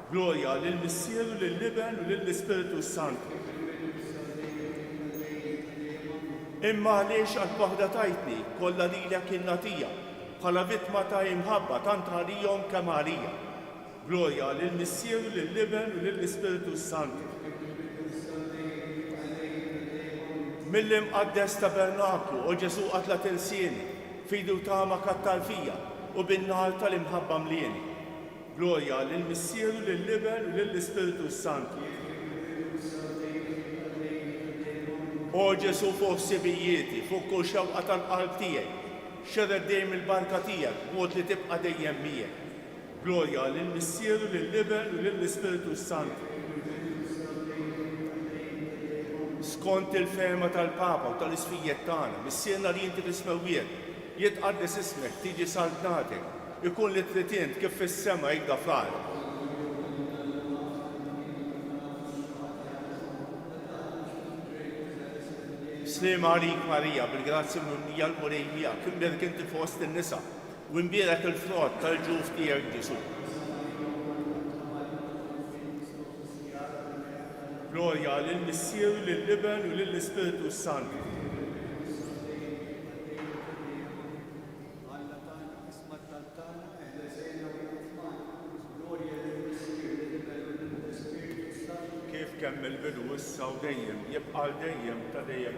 Gloria lill-Missieru, lill-Liben u lill-Ispiritu Santu. Imma għaliex għal waħda tajtni kollha lilek in-natija bħala vittma ta' imħabba tant għalihom kemm għalija. Gloria lill-Missieru, lill-Liben u lill-Ispiritu Santu. Mill-imqaddes tabernaklu u Ġesu qatla tilsieni, fidu tama kattal fija u bin-nar tal-imħabba mlieni. Gloria lill-Missieru, lill-Liben u lill-Ispiritu Santu. O Ġesu fuq sibijieti, fuq kull xewqa tal-qalb tiegħek, xered dejjem il-barka tiegħek, mod li tibqa' dejjem miegħek. Gloria lill-Missieru, lill-Liben u lill-Ispiritu Santu. Skont il-fema tal-Papa u tal-isfijiet tagħna, missierna li inti tismewwiet, jitqaddes ismek, tiġi saltnatek, ikun li trid kif fis-sema jibda fl-ard. Slima għalik Marija, bil-grazzi mimlija l-Murejmija, kimberk inti fost in-nisa, u imbierek il-frott tal-ġuf tiegħek Ġesu. Gloria lill-Missieru, lill-Liben u lill-Ispiritu Santu. Kif kemm il-bidu issa u dejjem, jibqa' dejjem ta' dejjem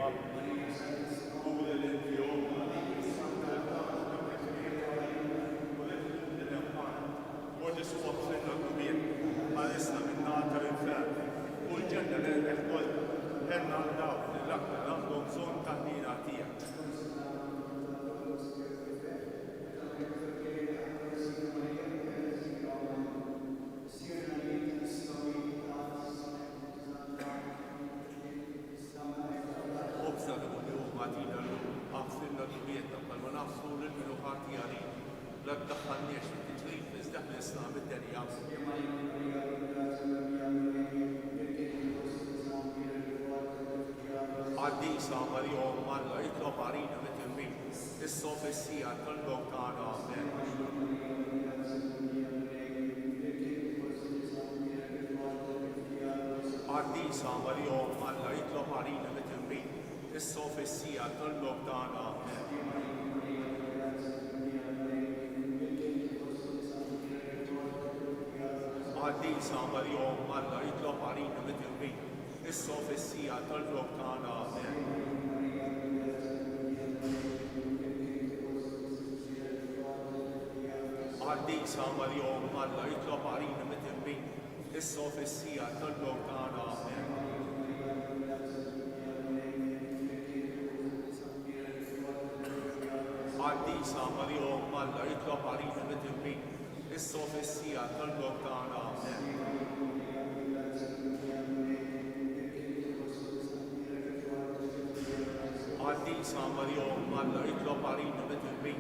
Għaddisa Marjom Alla jitlob għalina mit-timmin, is-sofissija tal-lok tagħna amen. Għaddisa Marjom Alla jitlob għalina mit-timmin, is-sofissija tal-lok tagħna amen. Għaddisa Marjom Alla jitlob għalina mit-timmin, is-sofissija tal-lok tagħna amen. Għaddisa Marjom Alla jitlob għalina mit-timmin, is-sofissija tal-lok tagħna amen. Għaddisa Marjom Alla jitlob għalina mit-timmin, is-sofissija tal-lok tagħna amen. Għaddisa Marjom Alla jitlob għalina mit-timmin,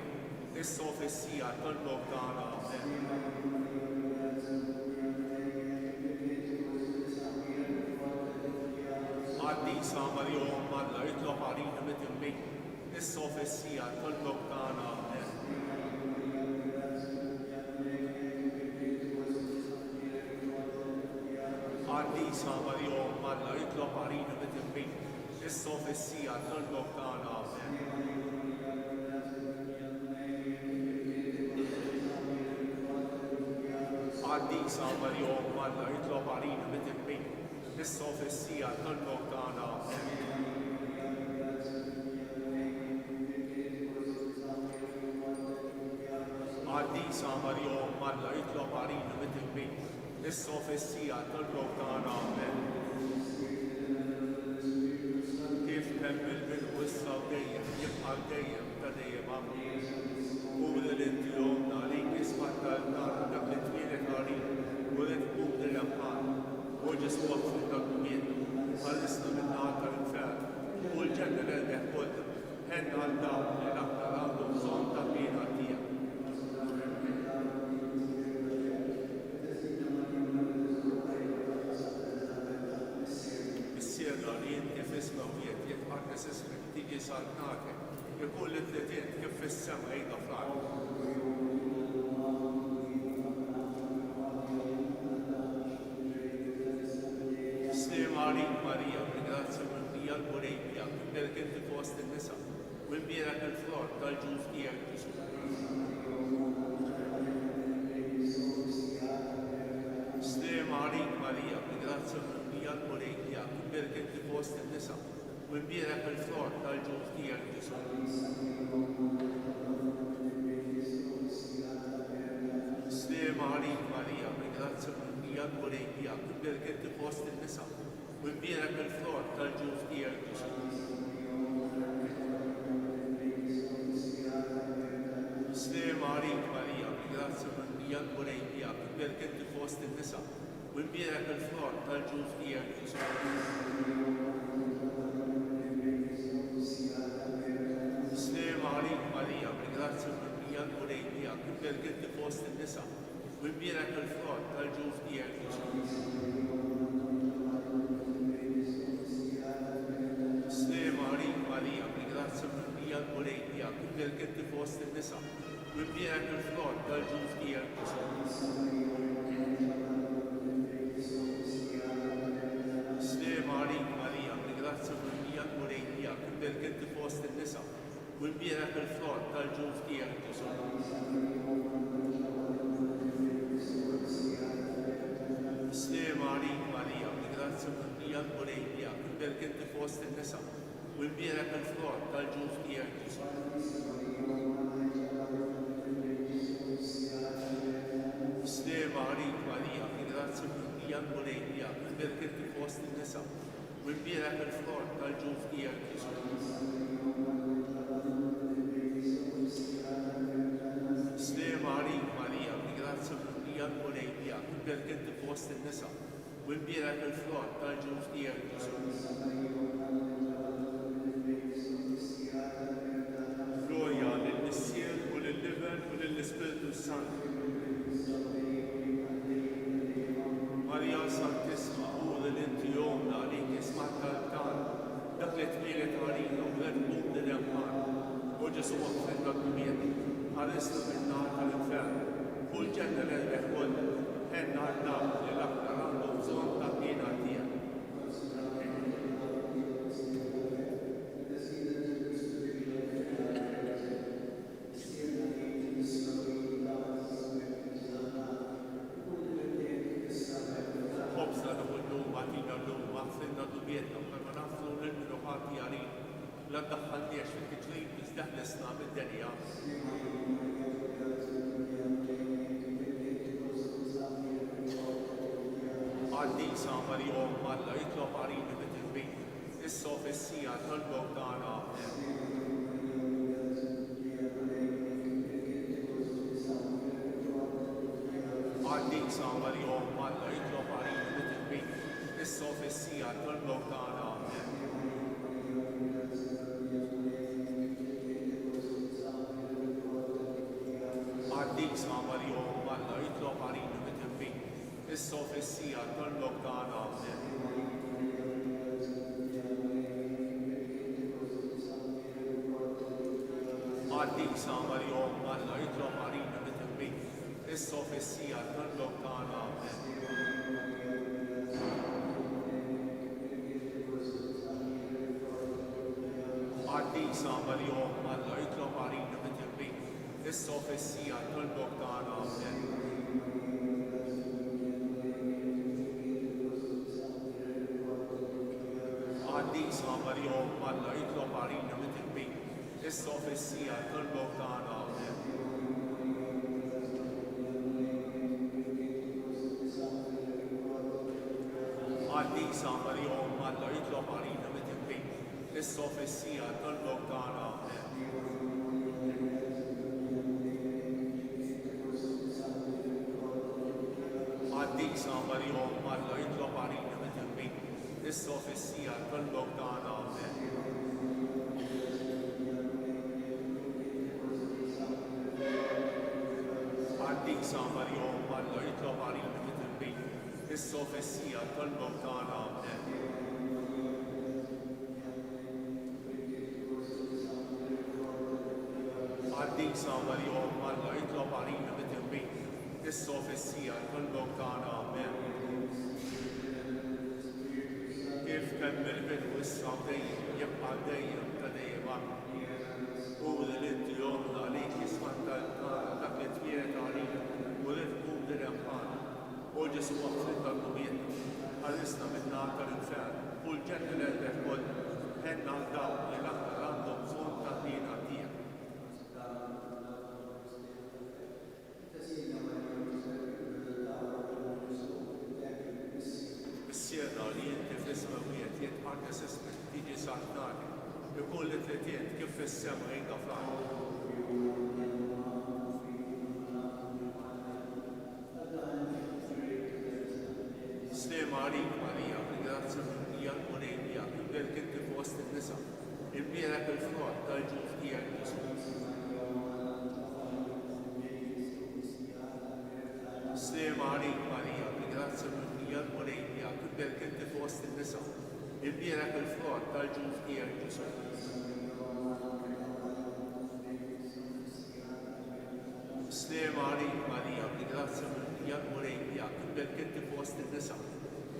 is-sofissija tal-lok tagħna amen. Għaddisa Marjom Alla jitlob għalina mit-timmin, is-sofissija tal-lok tagħna amen. Għaddisa Marjom Alla jitlob għalina mit-timmin, is-sofissija tal-lok tagħna amen. Għaddisa Marjom Alla jitlob għalina mit-timmin, is-sofissija tal-lok tagħna amen. Għaddisa Marjom Alla jitlob għalina mit-timmin, is-sofissija tal-lok tagħna amen. Kif kemm il-bidu issa u dejjem, jibqa' dejjem ta' dejjem amen. U l-inti l-omna li jisma' tal-nar dak li twielek għalin u li tqum dil-jamħan u Ġesu waqfu dak-mien ħallisna min-nar tal-infern u l-ġenna l-elbeħ kollha ħenna għal dawn li l-aktar għandhom bżonn tal-miena tiegħek. Missierna li inti f'ismewwiet jitqaddes ismek tiġi saltnatek, ikun li tliet kif fis-sema jgħidha fl-ard. fost in-nisa u nbierek il-frott tal-ġuż tiegħek Ġesu. Slema għalik Marija, b'grazzja mimlija l-Murejja, nbierek fost in-nisa u nbierek il-frott tal-ġuż tiegħek Ġesu. Slema għalik Marija, b'grazzja mimlija l-Murejja, nbierek fost in-nisa u nbierek il-frott tal-ġuż tiegħek Ġesu. Slema għalik Marija, b'grazzja mimlija l-Murejja, nbierek fost in-nisa u nbierek il-frott tal-ġuż tiegħek Ġesu. Slema għalik Marija, b'grazzja mimlija l-Murejja, nbierek fost in-nisa u nbierek il-frott tal-ġuż tiegħek Ġesu. Slema għalik Marija, b'grazzja mimlija l-Murejja, nbierek fost in-nisa u nbierek il-frott tal-ġuż tiegħek Ġesu. Slema għalik Marija, b'grazzja mimlija l-Murejja, nbierek fost in-nisa u nbierek il-frott tal-ġuż tiegħek Ġesu. Slema għalik Marija, b'grazzja mimlija l-Murejja, nbierek fost in-nisa u nbierek il-frott tal-ġuż tiegħek Ġesu. Slema għalik Marija, b'grazzja mimlija l-Murejja, nbierek fost in-nisa u nbierek il-frott tal-ġuż tiegħek Ġesu. Slema għalik Marija, b'grazzja mimlija l-Murejja, nbierek fost in-nisa u nbierek il-frott tal-ġuż tiegħek Ġesu. Glorja lill-Missier u lill-Iben u lill-Ispiritu Sant. Marija Santissima, uri l-inti jomna għalik ismat tal-tan, dak li tmiret għalina u l-għedbub l-emman, u Ġesu għafrinna d-dumiet, għal-isna minna tal-infern, u l-ġenna l-erbeħ kolla, henna għal-dam li l-aktar għandu bżon ta' bina tijak. Hobsna d-għullu għatina l-lum, għafrinna d-dumietna, u għarma nafru l-minu ħati għalin, l-għaddaħħalniex fil-kitrin bizdaħlesna mid-denja. Għaddi samari għom Alla jitlob għalini bit-tilbin, is-sofissija tal-bogdana. Għaddi samari għom Alla jitlob għalini bit-tilbin, is-sofissija tal-bogdana. Għaddi samari għom Alla jitlob għalini bit-tilbin, is-sofissija tal-bogdana. Għaddi samari għom Alla jitlob għalini bit-tilbin, is-sofissija tal-bogdana. Għaddi samari għom Alla jitlob għalini bit-tilbin, is-sofissija tal-bogdana. Għaddi samari għom Alla jitlob għalini bit-tilbin, is-sofissija tal-bogdana. Għaddi samari għom Alla jitlob għalini bit-tilbin, is-sofissija tal-bogdana. Għaddi samari għom Alla jitlob għalini bit-tilbin, is-sofissija tal-bogdana. Għaddi samari għom Alla jitlob għalini bit-tilbin, is-sofissija tal-bogdana. Għaddi samari għom Alla jitlob għalini bit-tilbin, is-sofissija tal-bogdana. Kif kemm il-bidu issa dejjem jibqa' dejjem ta' dejjem Ġesu għafri tal-nubiet, għal-isna minna tal-infern, u l-ġenni l-għedek kol, għenna l-daw li l-aktar għandhom bżon tal-dina tijak. Is-sjena li jinti fl-ismawiet jitħarnes ismek tiġi saħnani, ikun li t-tliet kif fis-sema jinka fl-għal. Marija, ringrazja hija l-Munejja, il-bel kinti fost il-nisa, il-bierek il-frott tal-ġuf tijak Ġesu. Marija, ringrazja hija l-Munejja, il-bel kinti fost il-nisa, il-bierek il-frott tal-ġuf tijak Ġesu. Marija, ringrazja hija l-Munejja, il-bel kinti fost il-nisa,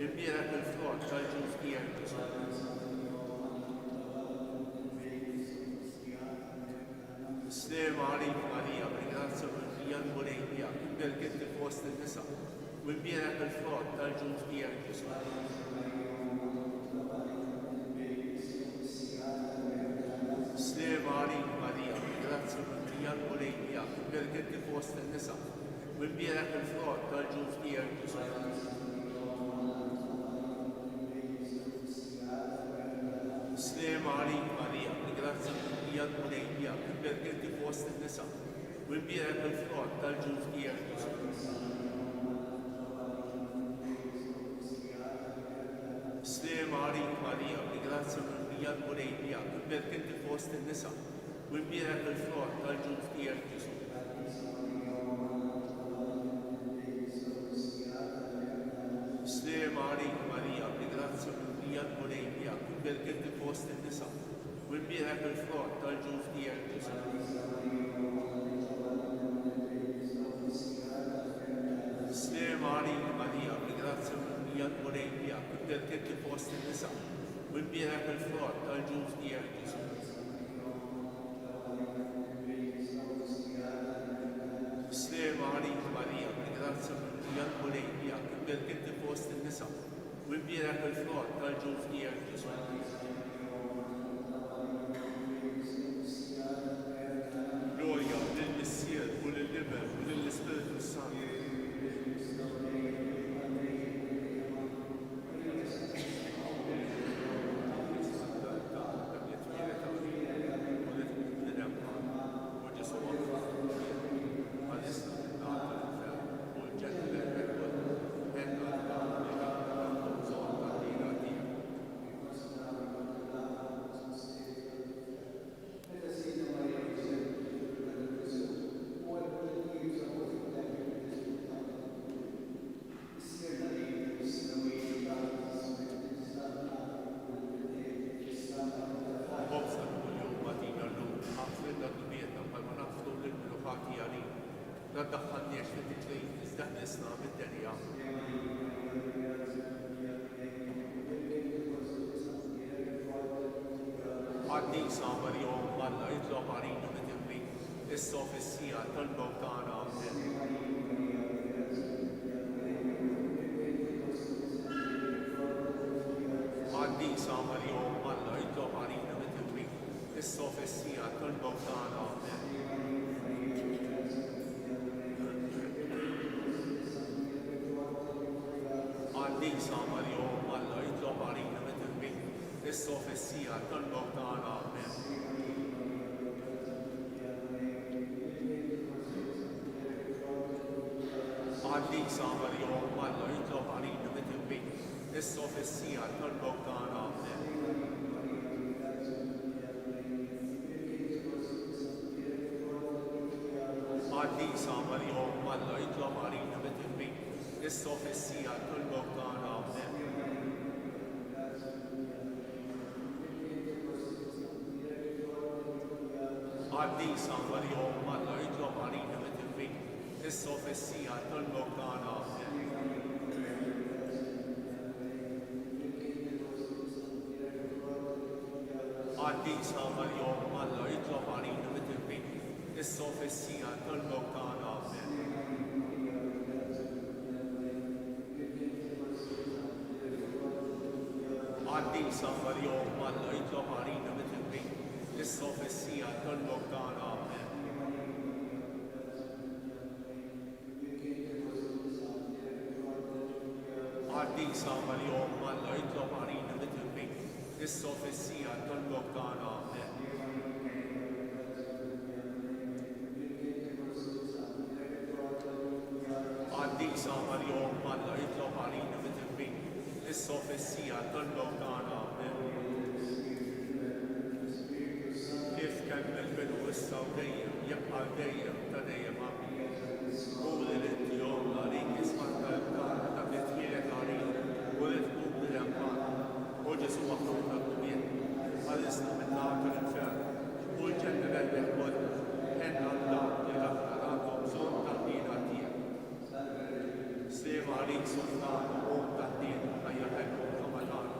il-bierek il-frott tal-ġuf tijak Ġesu. Marija, ringrazja hija l-Munejja, il-bel kinti fost il-nisa, il-bierek il-frott tal-ġuf tijak Ġesu. Marija, ringrazja hija l-Munejja, il-bel kinti fost il-nisa, il-bierek il-frott tal-ġuf tijak Ġesu. Marija, ringrazja hija l-Munejja, il-bel kinti fost il-nisa, il-bierek il-frott tal-ġuf tijak Ġesu. Marija, ringrazja hija l-Munejja, il-bel kinti fost il-nisa, il-bierek il-frott tal-ġuf tijak Ġesu. Marija, ringrazja hija l-Munejja, il-bel kinti fost il-nisa, il-bierek il-frott tal-ġuf tijak Ġesu. Marija, ringrazja hija l-Munejja, il-bel kinti fost il-nisa, il-bierek il-frott tal-ġuf tijak Ġesu. Marija, ringrazja hija l-Munejja, il-bel kinti fost il-nisa, il-bierek il-frott tal-ġuf tijak Ġesu. Glorja lill-Missier u lill-Ibn u lill-Ispiritu Santu. Daħħalniex fit-titrin, iżdaħnisna mid-denja. Għaddisa Marjom Alla jitlob għarina mit-timmi, is-sofissija tal-mewtana għamden. Għaddisa Marjom Alla jitlob għarina mit-timmi, is-sofissija tal-mewtana għamden. Għaddisa Marjom Alla jitlob għarina mit-timmi, is-sofissija tal-mewtana għamden. Għaddisa Marjom Alla jitlob għarina mit-timmi, is-sofissija tal-mewtana għamden. Għaddisa Marjom Alla jitlob għarina mit-timmi, is-sofissija tal-mewtana għamden. Għaddisa Marjom Alla jitlob għarina mit-timmi, is-sofissija tal-mewtana għamden. Għaddisa Marjom Alla jitlob għarina mit-timmi, is-sofissija tal-mewtana għamden. Għaddi saħħar jom Alla jitlob għalina mit-tibbi, is-sofissija tollok tagħna amen. Għaddi saħħar jom Alla jitlob għalina mit-tibbi, is-sofissija tollok tagħna amen. Għaddi saħħar jom Alla jitlob għalina mit-tibbi, is-sofissija tollok tagħna amen. Kif kemmel bidu issa u dejjem jibqa' dejjem ta' dejjem amen. Quli li jomna li jisma' tal-kara ta' li tmielet għalina u li tkun bil-empana u Ġesu maħluqa l-kumien għal-isna minn-nar tal-infern u l-ġenna l-elbeħ kollha henna l-dak li l-aħna għandhom bżonn tal-dina tiegħek. Slima għalik sultan u taħdin ħajja ħekku kamalana.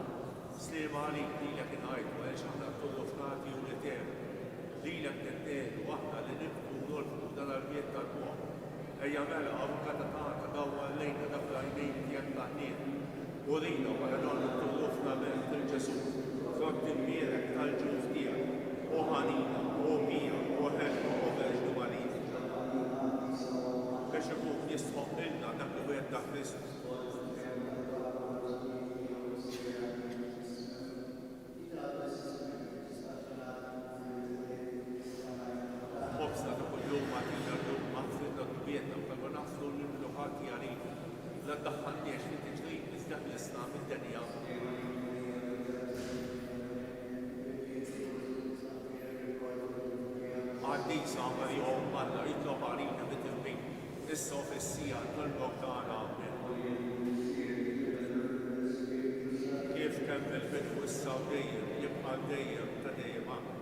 Slima għalik li l-ek inħajtu għal xaħna kullu fnati u l-eter. Li l-ek t-teru aħna li nibku nolfu dal-arbiet tal-buħ. Ejja mela avukata tagħna dawwa lejna dak l-għajnejn tiegħek taħnien. U rina wara nagħmlu kullu f'nament il-Ġesu. Frott il-mierek tal-ġuf tiegħek. U ħanina, u mija, u ħelma, u Verġnu Marija. Biex ikun jistħoq ilna dak li wieħed ta' Kristus. Obsta ta' kull-jum għatina l-lum maħfridna d-dubietna u kallu naflu l-imluħati għalina. La d-daħħalniex li t-ġrid nizdaħ l-isna mid-denja. Għaddi saħħar jom Alla jitlob għalina mit-tibbi, is-sofissija tollok tagħna amen. Kif kemmel bidu issa u dejjem jibqa' dejjem ta' dejjem amen.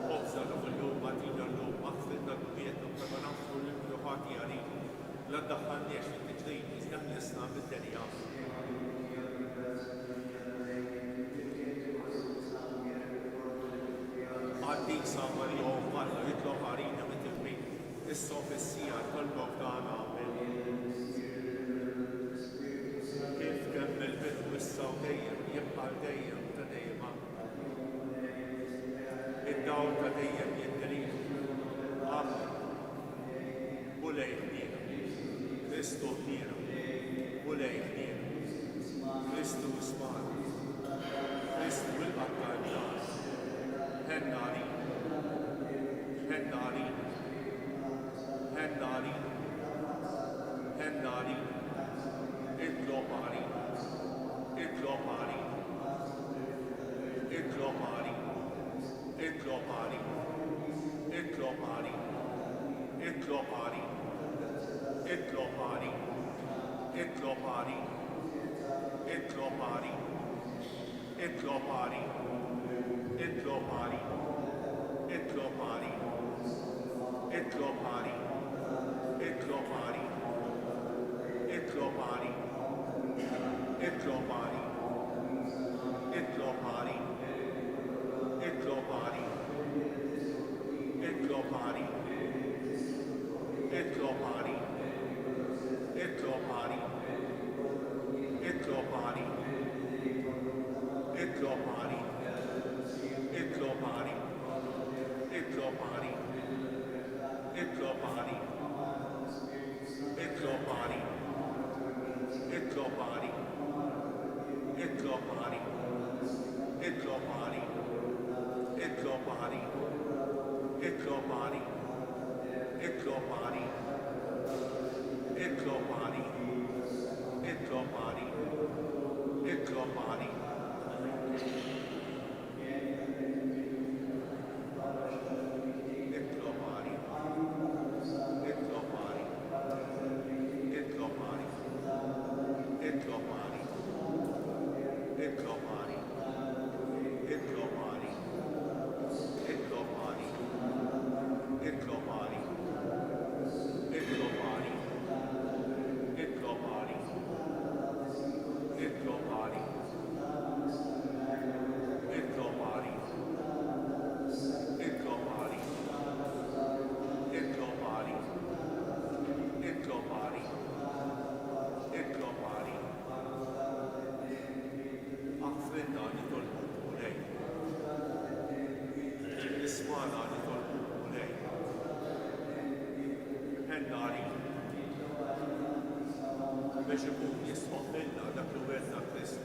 Obża ta' kull-jum għatina l-lum maħfridna d-dubietna u kallu naflu l-imluħati għalina. La d-daħħalniex li t-ġrid nizdaħ l-isna mid-denja. Għaddi saħħar jom Alla jitlob għalina mit-tibbi, is-sofissija tollok tagħna amen. Kif kemmel bidu issa u dejjem jibqa' dejjem ta' dejjem amen. Id-dawl ta' dejjem jidderin amen. U lejn ħniena, Kristu ħniena, u lejn ħniena, Kristu ismana, Kristu il-qattar tagħna. Henna għalina, henna għalina, henna għalina, henna għalina, itlob għalina, itlob għalina, itlob għalina, itlob għalina, itlob għalina, itlob għalina, itlob għalina, itlob għalina, itlob għalina, itlob għalina. Itlob għalina, itlob għalina, itlob għalina, itlob għalina, itlob għalina, itlob għalina, itlob għalina, itlob għalina, itlob għalina, itlob għalina, itlob għalina, itlob għalina, itlob għalina. Itlob għalina, itlob għalina, itlob għalina, itlob għalina, itlob għalina, itlob għalina, itlob għalina, itlob għalina, itlob għalina, itlob għalina, itlob għalina, itlob għalina, itlob għalina. narin biex ikun jisħoqilna dak li wedna Kristu.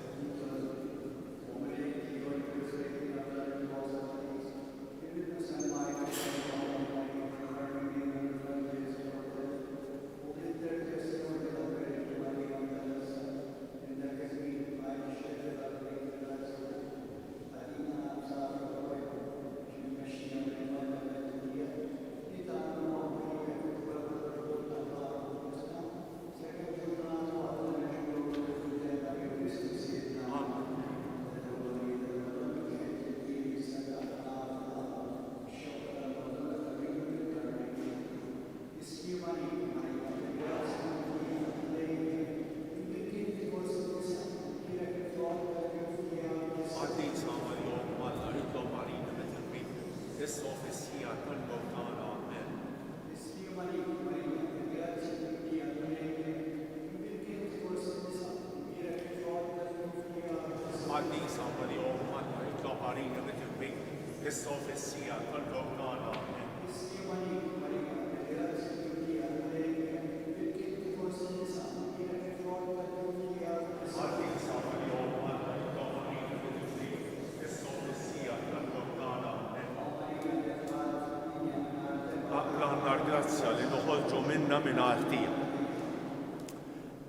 Li noħolġu minna minn artija.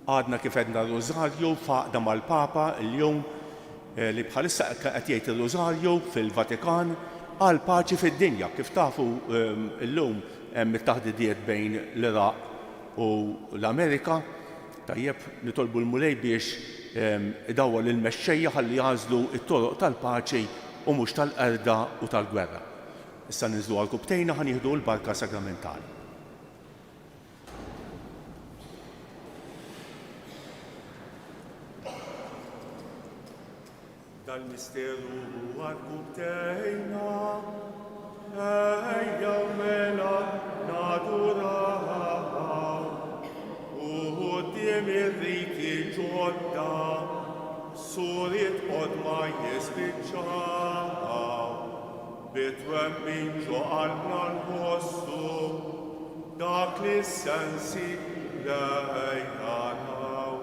Għadna kif għedna r-Rożarju faqda mal-Papa l-jum li bħalissa qed jgħid ir-Rożarju fil-Vatikan għal paċi fid-dinja. Kif tafu l-lum hemm it-taħdidiet bejn l-Iraq u l-Amerika, tajjeb nitolbu l-mulej biex idawwa lill-mexxejja ħalli jażlu t-toroq tal-paċi u mhux tal-qerda u tal-gwerra. Issa niżlu għal kubtejna ħan jieħdu l-barka sakramentali. Dal-misteru għal-kubtejna, ejja mela naduraw, u qudiem ir-riti ġodda, suriet qodma jispiċċaw, bitwemmin ġo qalbna nħossu, dak li s-sensi lejjanaw.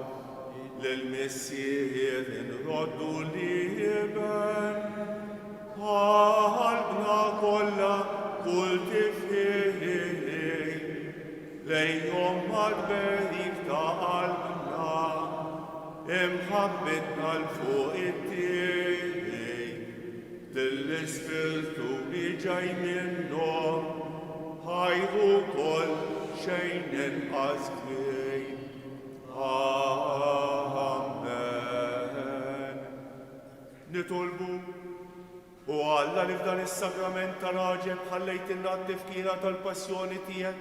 Lil-missier inroddu liben, qalbna kollha kull tifħiħ, lejhom mal-berik ta' qalbna, imħabbitna l-fuq it-tieħ, lill-Ispirtu li ġej minnhom, ħajru koll xejn inqas kbir. Amen. Nitolbu u Alla li f'dan is-sakrament tal-raġel ħallejtilna t-tifkira tal-passjoni tiegħek.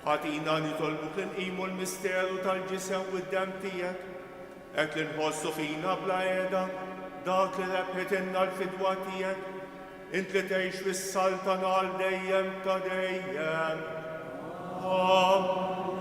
Ħatina nitolbuk li nqimu l-misteru tal-ġisem u d-dem tiegħek, hekk li nħossu fina bla qiegħda dak li rebħitilna l-fidwa tiegħek, int li tgħix fis-saltan għal dejjem ta' dejjem. Amen.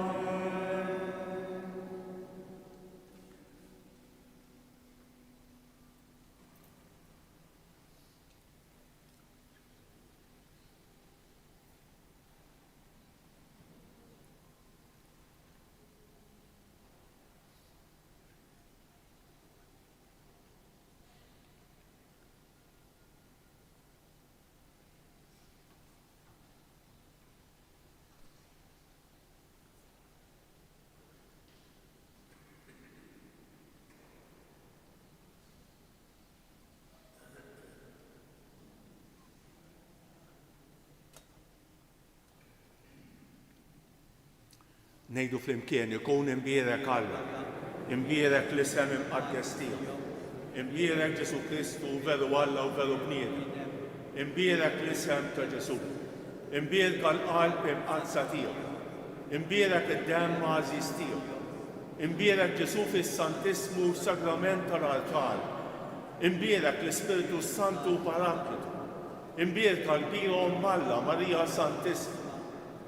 Nejdu fl-imkien ikun imbierek Alla, imbierek l-isem imqaddes tiegħu, imbierek Ġesu Kristu veru Alla u veru bniedem, imbierek l-isem ta' Ġesu, imbierek l-qalb imqazza tiegħu, imbierek id-dem għażiż tiegħu, imbierek Ġesu fis-Santismu sagrament tal-altar, imbierek l-Ispiritu Santu Paraklitu, imbierek l-Bira Alla Marija Santisma,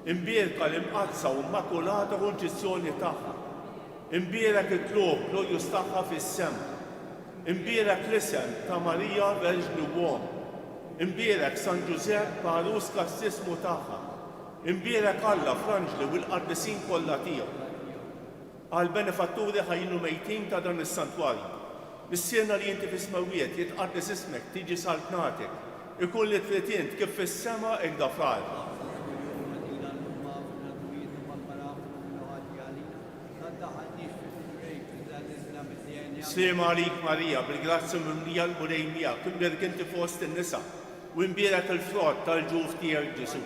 imbierek l-imqazza u immakulata unġizzjoni tagħha, imbierek it-tlob l-ojus tagħha fis-sema, imbierek l-isem ta' Marija Verġni Uom, imbierek San Ġusepp Parus kastismu tagħha, Imbierek Alla Franġli u l-qaddisin kollha tiegħu. Għal benefatturi ħajnu mejtin ta' dan is-santwarju. Nissiena li inti fis-smawiet jitqaddis ismek tiġi saltnatek. Ikun li trid int kif fis-sema hekk da fl-ard. Slima għalik Marija, bil-grazzi mimlija l-Murejmija, kimberk inti fost in-nisa, u imbierek il-frott tal-ġuf tiegħek Ġesu.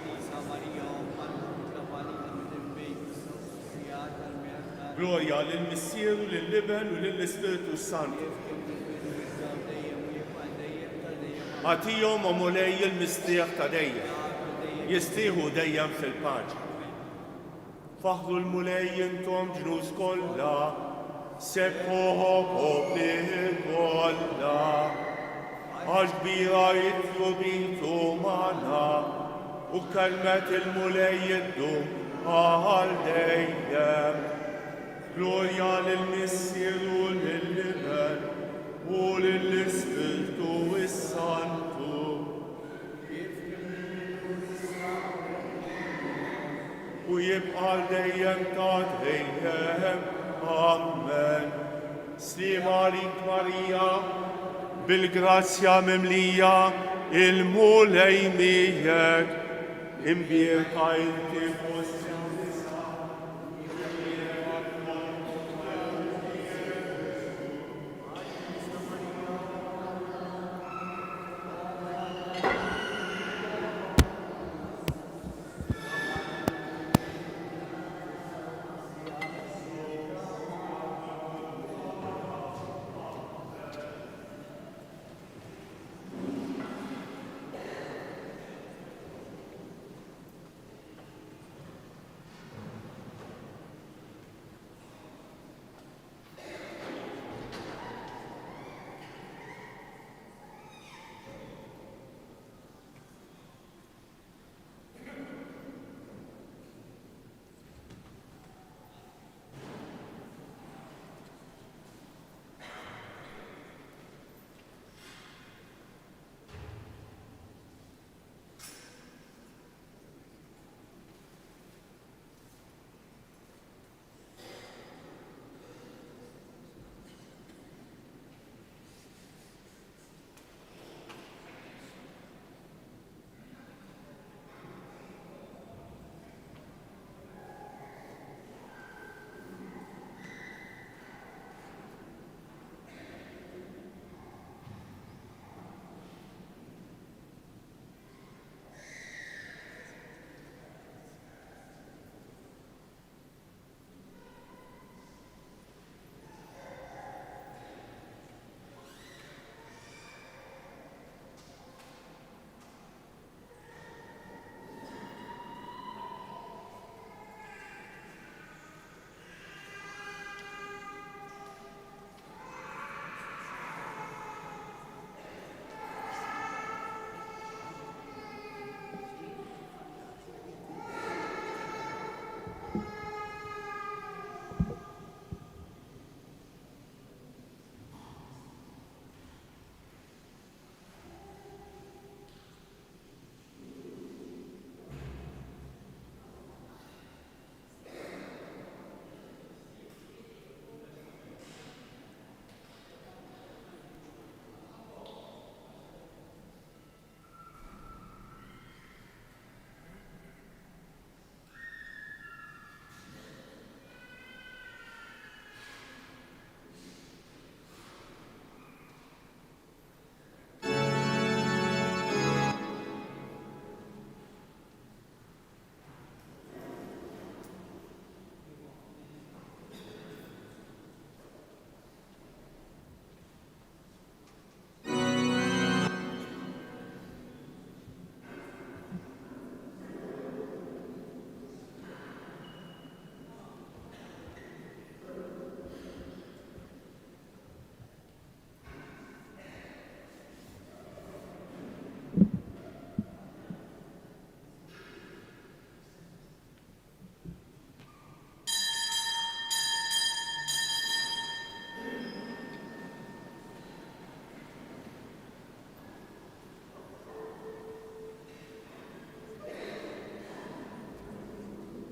Gloria lill-Missieru, lill-Liben u lill-Ispiritu Santu. Għatijom u mulej il-mistrieħ ta' dejjem, jistrieħu dejjem fil-paċi. Faħdu l-mulej jintom ġnus kollha, sebħuħu popli kollha, għax kbira jitlubitu magħna, u kelmet il-mulej jiddum għal dejjem. Gloria lill-Missieru, lill-Liben u lill-Ispiritu Santu. U jibqa' dejjem ta' dejjem. Amen. Slima għalik Marija, bil-grazzja mimlija il-mulej miegħek, imbierka inti fost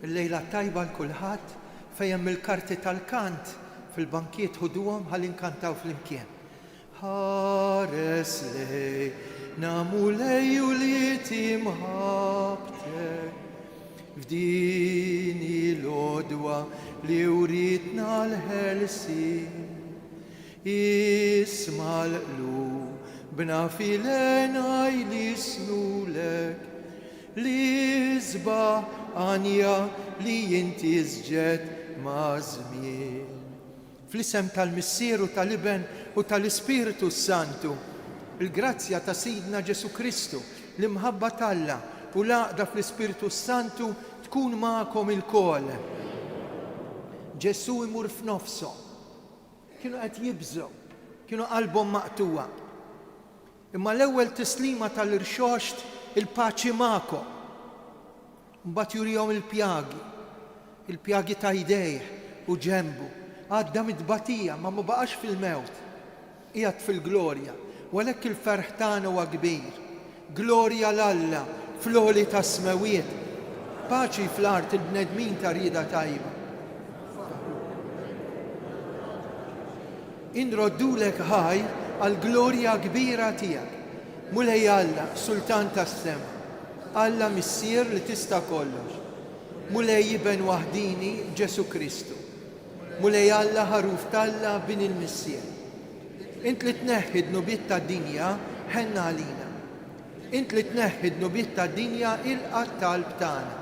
Il-lejla tajba l-kulħadd fejn il-karti tal-kant fil-bankiet ħuduhom ħalli nkantaw fl-imkien. Ħares lej namu lej u li timħabtek f'dini l-odwa li uritna l-ħelsin. Isma l-qlubna filena jlisnulek li żbaħ għanja li jinti żġed ma' żmien. Fl-isem tal-Missieru tal-Iben u tal-Ispiritu Santu, il-grazzja ta' Sidna Ġesu Kristu, l-imħabba talla u l-għaqda fl-Ispiritu Santu tkun ma'kom il-kol. Ġesu imur f'nofsom, kienu qed jibżgħu, kienu qalbhom maqtuwa. Imma l-ewwel tislima tal-irxoxt il-paċi ma'kom. Mbagħad jurihom il-pjagi ta' jdejh u ġenbu. Għadda mitbatija ma baqax fil-mewt, qiegħed fil-glorja, u għalhekk il-ferħ tagħna huwa kbir. Glorja l-Alla fl-għoli ta' smewiet, paċi fl-art il-bnedmin ta' rieda tajba. Inroddulek ħaj għal-glorja kbira tiegħek. Mulej Alla, Sultan tas-sema, Alla Missier li tista' kollox. Mulej Iben waħdini Ġesu Kristu. Mulej Alla ħaruf talla bin il-Missier. Int li tneħħid nubiet tad-dinja ħenna għalina. Int li tneħħid nubiet tad-dinja ilqa' talb tagħna.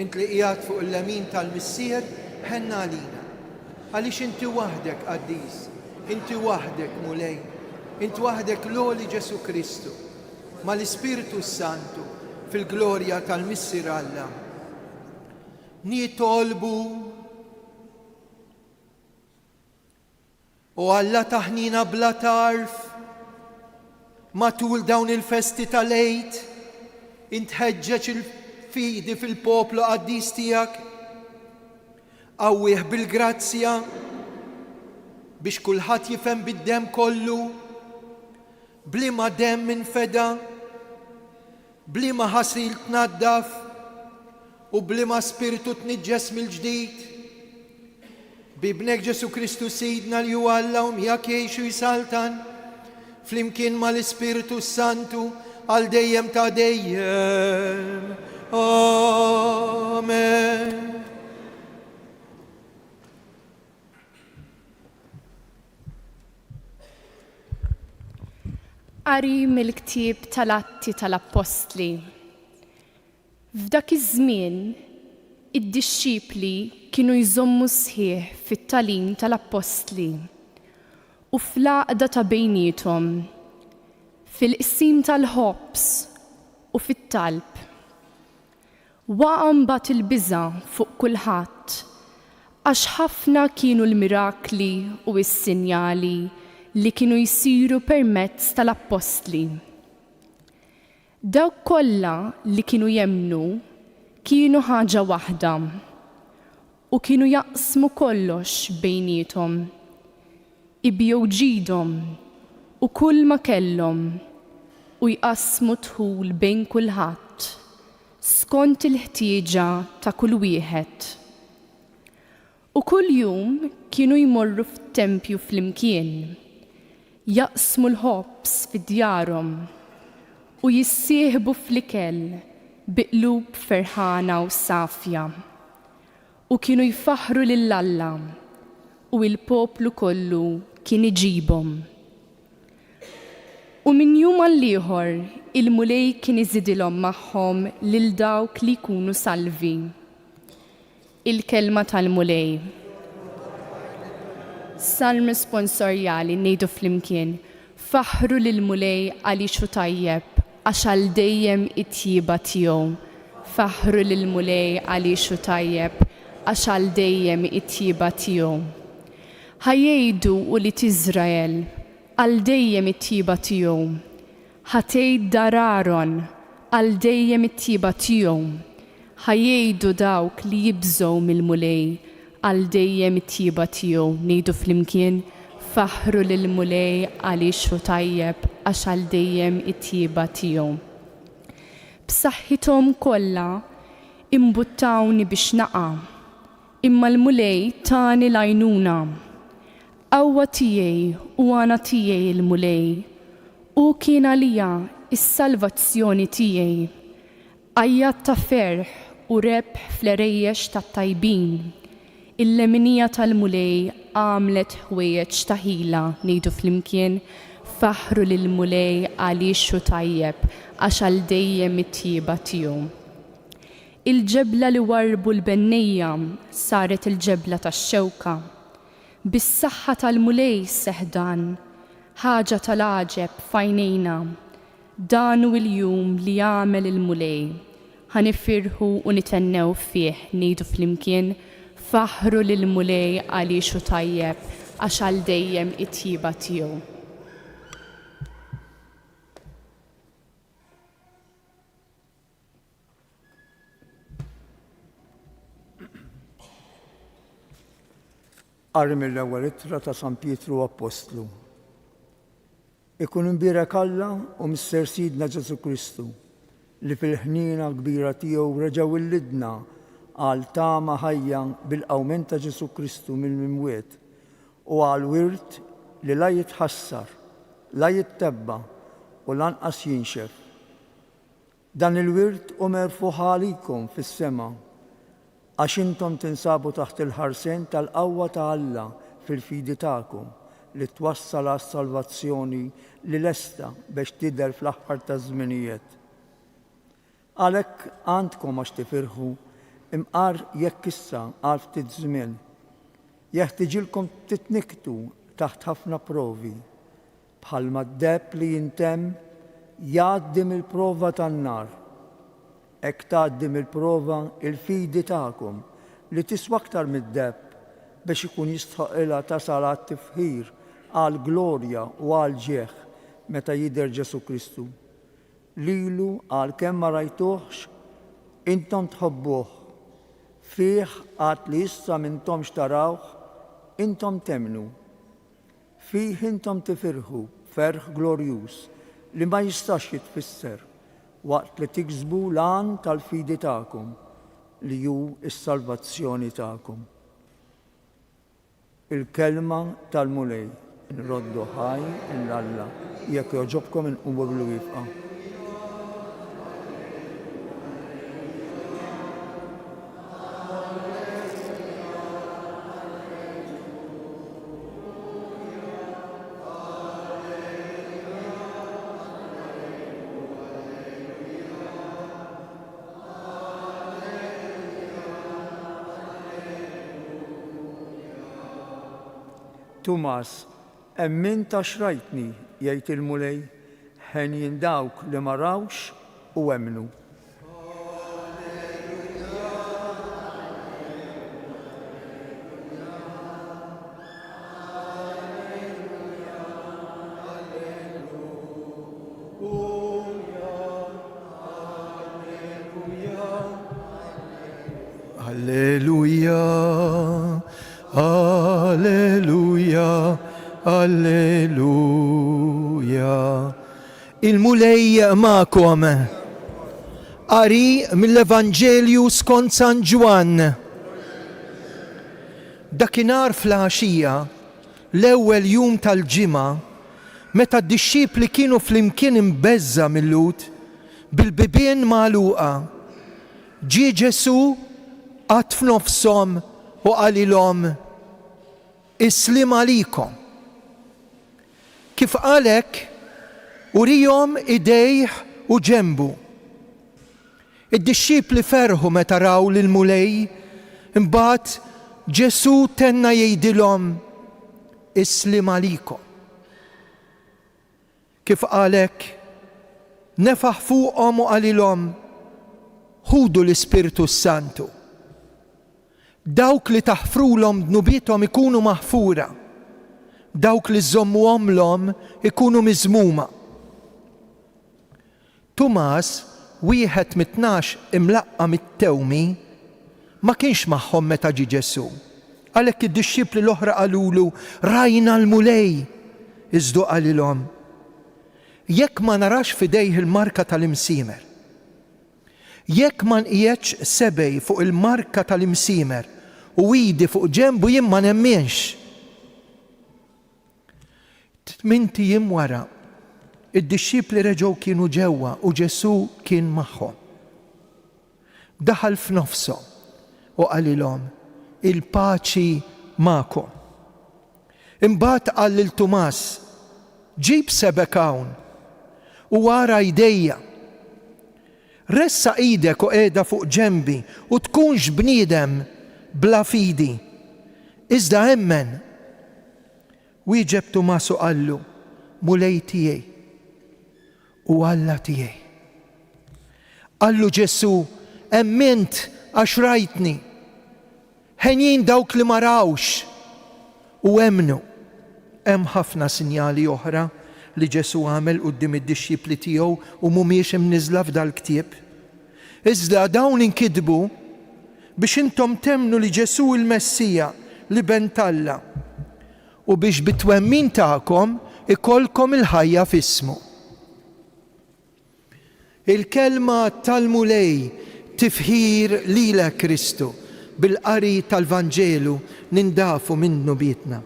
Int li qiegħed fuq il-lemin tal-Missier ħenna għalina. Għaliex inti waħdek qaddis, inti waħdek mulej, inti waħdek l-għoli Ġesu Kristu, ma l-Ispiritu Santu fil-glorja tal-Missier Alla. Nitolbu u Alla taħnina bla tarf matul dawn il-festi tal-Eid, intħeġġeġ il-fidi fil-poplu qaddis tiegħek, qawwih bil-grazzja biex kulħadd jifhem bid-demm kollu, bliema demm infeda, bliema ħasil tnaddaf u bliema spiritu tniġġes mill-ġdid. Bibnek Ġesu Kristu Sidna li huwa Alla u miegħek jgħixu jsaltan flimkien mal-Ispiritu Santu għal dejjem ta' dejjem. Amen. Qari mill-ktieb tal-Atti tal-Apostli. F'dak iż-żmien id-dixxipli kienu jżommu sħiħ fit-tagħlim tal-Apostli u fl-għaqda ta' bejniethom, fil-qsim tal-ħobs u fit-talb. Waqa' mbagħad il-biża' fuq kulħadd għax ħafna kienu l-mirakli u s-sinjali li kienu jsiru permezz tal-Apostli. Dawk kollha li kienu jemmnu kienu ħaġa waħda u kienu jaqsmu kollox bejniethom, ibjew ġidhom u kull ma kellhom u jqassmu dħul bejn kulħadd skont il-ħtieġa ta' kull wieħed. U kull jum kienu jmorru f'tempju flimkien, jaqsmu l-ħobs fid-djarhom u jissieħbu fl-ikel biqlub ferħana u safja u kienu jfaħru lill-Alla u l-poplu kollu kien iġibhom. U minn jum għal ieħor il-mulej kien iżidilhom magħhom lil dawk li jkunu salvi. Il-kelma tal-mulej. Salm sponsorjali ngħidu flimkien, faħru lill-mulej għaliex tajjeb għax għal dejjem it-tjiba tiegħu. Faħru lill-mulej għaliex tajjeb għax għal dejjem it-tjiba tiegħu. Ħajjgħidu u li Iżrael għal dejjem it-tjiba tiegħu. Ħatgħid dar-Aaron għal dejjem it-tjiba tiegħu. Ħajjgħidu dawk li jibżgħu mill-mulej għal dejjem it-tjiba tiegħu. Ngħidu flimkien, faħru lill-mulej għaliex tajjeb għax għal dejjem it-tjiba tiegħu. B'saħħithom kollha imbuttawni biex naqa, imma l-mulej tani l-għajnuna. Qawwa tiegħi u għana tiegħi l-mulej, u kien għalija is-salvazzjoni tiegħi. Għajjat ta' ferħ u rebħ fl-erejjex tat-tajbin. Il-leminija tal-mulej għamlet ħwejjeġ ta' ħila ngħidu flimkien faħru lill-mulej għaliex hu tajjeb għax għal dejjem it-tjieba tiegħu. Il-ġebla li warbu l-bennejja saret il-ġebla tax-xewka. Bis-saħħa tal-mulej seħdan, ħaġa tal-għaġeb fajnejna. Dan hu l-jum li jagħmel il-mulej. Ħanifirħu u nitennew fih ngħidu flimkien faħru lill-mulej għaliex hu tajjeb għax għal dejjem it-tjieba tiegħu. Qari mill-ewwel ittra ta' San Pietru Apostlu. Ikun imbierek Alla u Mister Sidna Ġesu Kristu li fil-ħnina kbira tiegħu reġgħu illidna għal tama ħajja bil-qawmen ta' Ġesu Kristu mill-mimwiet u għal wirt li la jitħassar, la jittebba u lanqas jinxef. Dan il-wirt u merfuħ għalikom fis-sema għax intom tinsabu taħt il-ħarsien tal-qawwa ta' Alla fil-fidi tagħkom li twassal għas-salvazzjoni li lesta biex tidher fl-aħħar taż-żminijiet. Għalhekk għandkom għax tifirħu imqar jekk issa għal ftit żmien. Jeħtieġilkom titniktu taħt ħafna provi bħalma d-deb li jintemm jgħaddi mill-prova tan-nar. Hekk tgħaddi mill-prova il-fidi tagħkom li tiswa aktar mid-deb biex ikun jistħoqilha tasal għat-tifħir għal glorja u għal ġieħ meta jidher Ġesu Kristu. Lilu għal kemm ma rajtuhx intom tħobbuh. Fih għad li issa m'intomx tarawh intom temnu. Fih intom tifirħu ferħ glorjuż li ma jistax jitfisser waqt li tiksbu l-għan tal-fidi tagħkom li hu s-salvazzjoni tagħkom. Il-kelma tal-mulej nroddu ħaj l-Alla jekk jogħġobkom inqumu bil-wifqa. Tumas, emmin ta' xrajtni, jgħid il-mulej, ħenjin dawk li ma rawx u emnu. Alleluja, alleluja, alleluja. Il-mulej ma'kom. Qari mill-Evanġelju skont San Ġwan. Dakinhar fl-għaxija, l-ewwel jum tal-ġimgħa, meta d-dixxipli kienu flimkien imbeżza mill-lut, bil-bibien magħluqa, ġie Ġesu qatt f'nofshom u qalilhom islim għalikom. Kif qalek urihom idejh u ġenbu. Id-dixxipli ferħu meta raw lill-mulej, imbagħad Ġesu tenna jgħidilhom islim għalikom. Kif qalek nefaħ fuqhom u qalilhom ħudu l-Ispiritu Santu. Dawk li taħfrulhom dnubithom ikunu maħfura, dawk li żommuhomlhom ikunu miżmuma. Tumas, wieħed mit-tnax imlaqqa mit-tewmi, ma kienx magħhom meta ġie Ġesu. Għalhekk id-dixxipli l-oħra qalulu rajna l-mulej. Iżdu qalilhom jekk ma narax f'idejh il-marka tal-imsiemer, Jekk ma nqiegħedx sebej fuq il-marka tal-imsiemer u widi fuq ġenbu jien ma nemmenx. 8 jiem wara, id-dixxipli reġgħu kienu ġewwa u Ġesu kien magħhom. Daħal f'nofshom u qalilhom il-paċi magħkom. Imbagħad qal lil Tumas, ġib sebek hawn u wara jdejja. Ressa idek u qiegħda fuq ġenbi u tkunx bniedem bla fidi. Iżda emmen. Wieġeb Tumas u qallu, mulej tiegħi u Alla tiegħi. Qallu Ġesu, emmint għax rajtni. Ħenjin dawk li ma rawx u emnu. Hemm ħafna sinjali oħra li Ġesu għamel quddiem id-dixxipli tiegħu u mhumiex imniżla f'dal-ktieb. Iżda dawn inkitbu biex intom temnu li Ġesu il-Messija li bentalla u biex bit-twemmin tagħkom ikollkom il-ħajja f'ismu. Il-kelma tal-mulej tifħir lilek Kristu bil-qari tal-Vanġelu nindafu minnu bietna.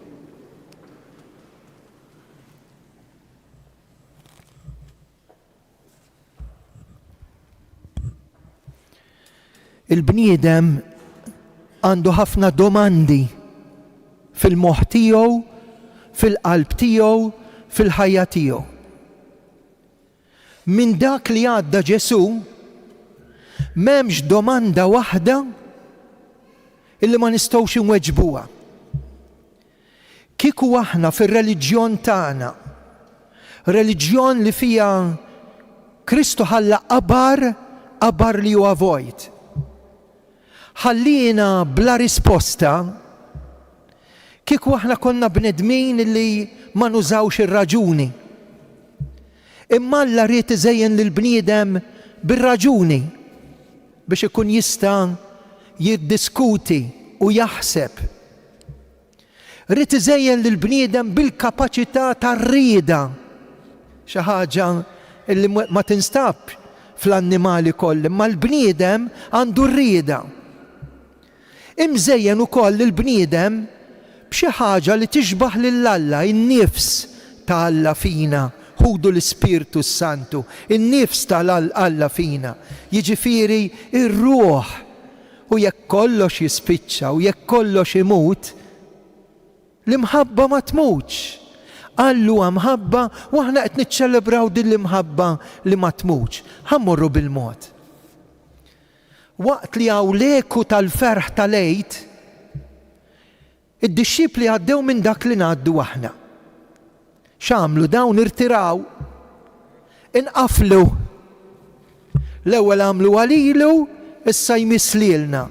Il-bniedem għandu ħafna domandi fil-moħħ tiegħu, fil-qalb tiegħu, fil-ħajja tiegħu. Minn dak li għadda Ġesu m'hemmx domanda waħda illi ma nistgħux inweġbuha. Kieku aħna fir-reliġjon tagħna, reliġjon li fiha Kristu ħalla qabar li huwa vojt. Ħallina bla risposta, kieku aħna konna bnedmin li ma nużawx ir-raġuni. Imma Alla ried iżejjen lill-bniedem bir-raġuni biex ikun jista' jiddiskuti u jaħseb. Ried iżejjen lill-bniedem bil-kapaċità tar-rieda, xi ħaġa li ma tinstab fl-annimali kollha, imma l-bniedem għandu r-rieda. Imżejjen ukoll il-bniedem b'xi ħaġa li tixbaħ lill-Alla, in-nifs ta' Alla fina, ħudu l-Ispirtu Santu, in-nifs tal-Alla fina. Jiġifieri ir-ruħ, u jekk kollox jispiċċa u jekk kollox imut, l-imħabba ma tmutx. Allu mħabba u aħna qed niċċelebraw din l-imħabba li ma tmutx. Ħammorru bil-mod. Waqt li hawn l-eku tal-ferħ tal-Għid, id-dixxipli għaddew minn dak li ngħaddu aħna. X'għamlu dawn irtiraw, inqaflu. L-ewwel għamlu għalilu, issa jmisslilna.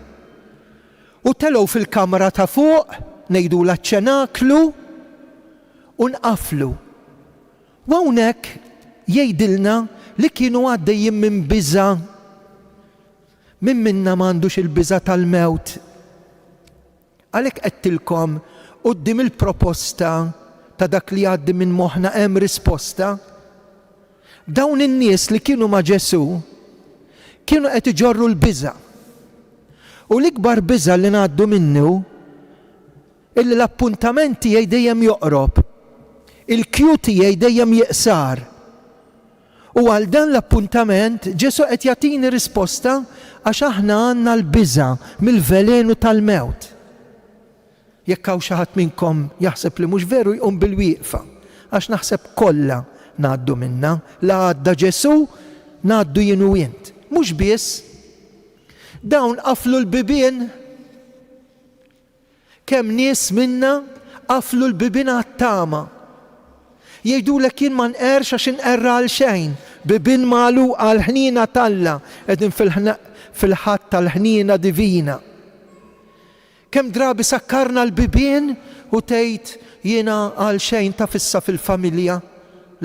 U telgħu fil-kamra ta' fuq, ngħidula ċenaklu u nqaflu. U hawnhekk jgħidilna li kienu għaddejjin minn biża'. Min minna m'għandux il-biża' tal-mewt. Għalhekk qedtilkom quddiem il-proposta ta' dak li għaddi minn moħħna hemm risposta. Dawn in-nies li kienu ma' Ġesu kienu qed iġorru l-biża'. U l-ikbar biża' li ngħaddu minnu illi l-appuntament tiegħi dejjem joqrob, il-kju tiegħi dejjem jeqsar. U għal dan l-appuntament Ġesu qed jagħtini risposta għax aħna għandna l-biża' mill-velenu tal-mewt. Jekk hawn xi ħadd minnkom jaħseb li mhux veru jqum bil-wieqfa, għax naħseb kollha ngħaddu minnha, la għadda Ġesu ngħaddu jien u int. Mhux biss, dawn qaflu l-bibien, kemm nies minna qaflu l-bibien għat-tama. Jgħidulek jien ma nqerx għax inqerra għal xejn, bibien magħluqa għal ħnina talla, qegħdin fil-ħadd tal-ħnina divina. Kemm drabi sakkarna l-bibien u tgħid jiena għal xejn ta' fissa fil-familja,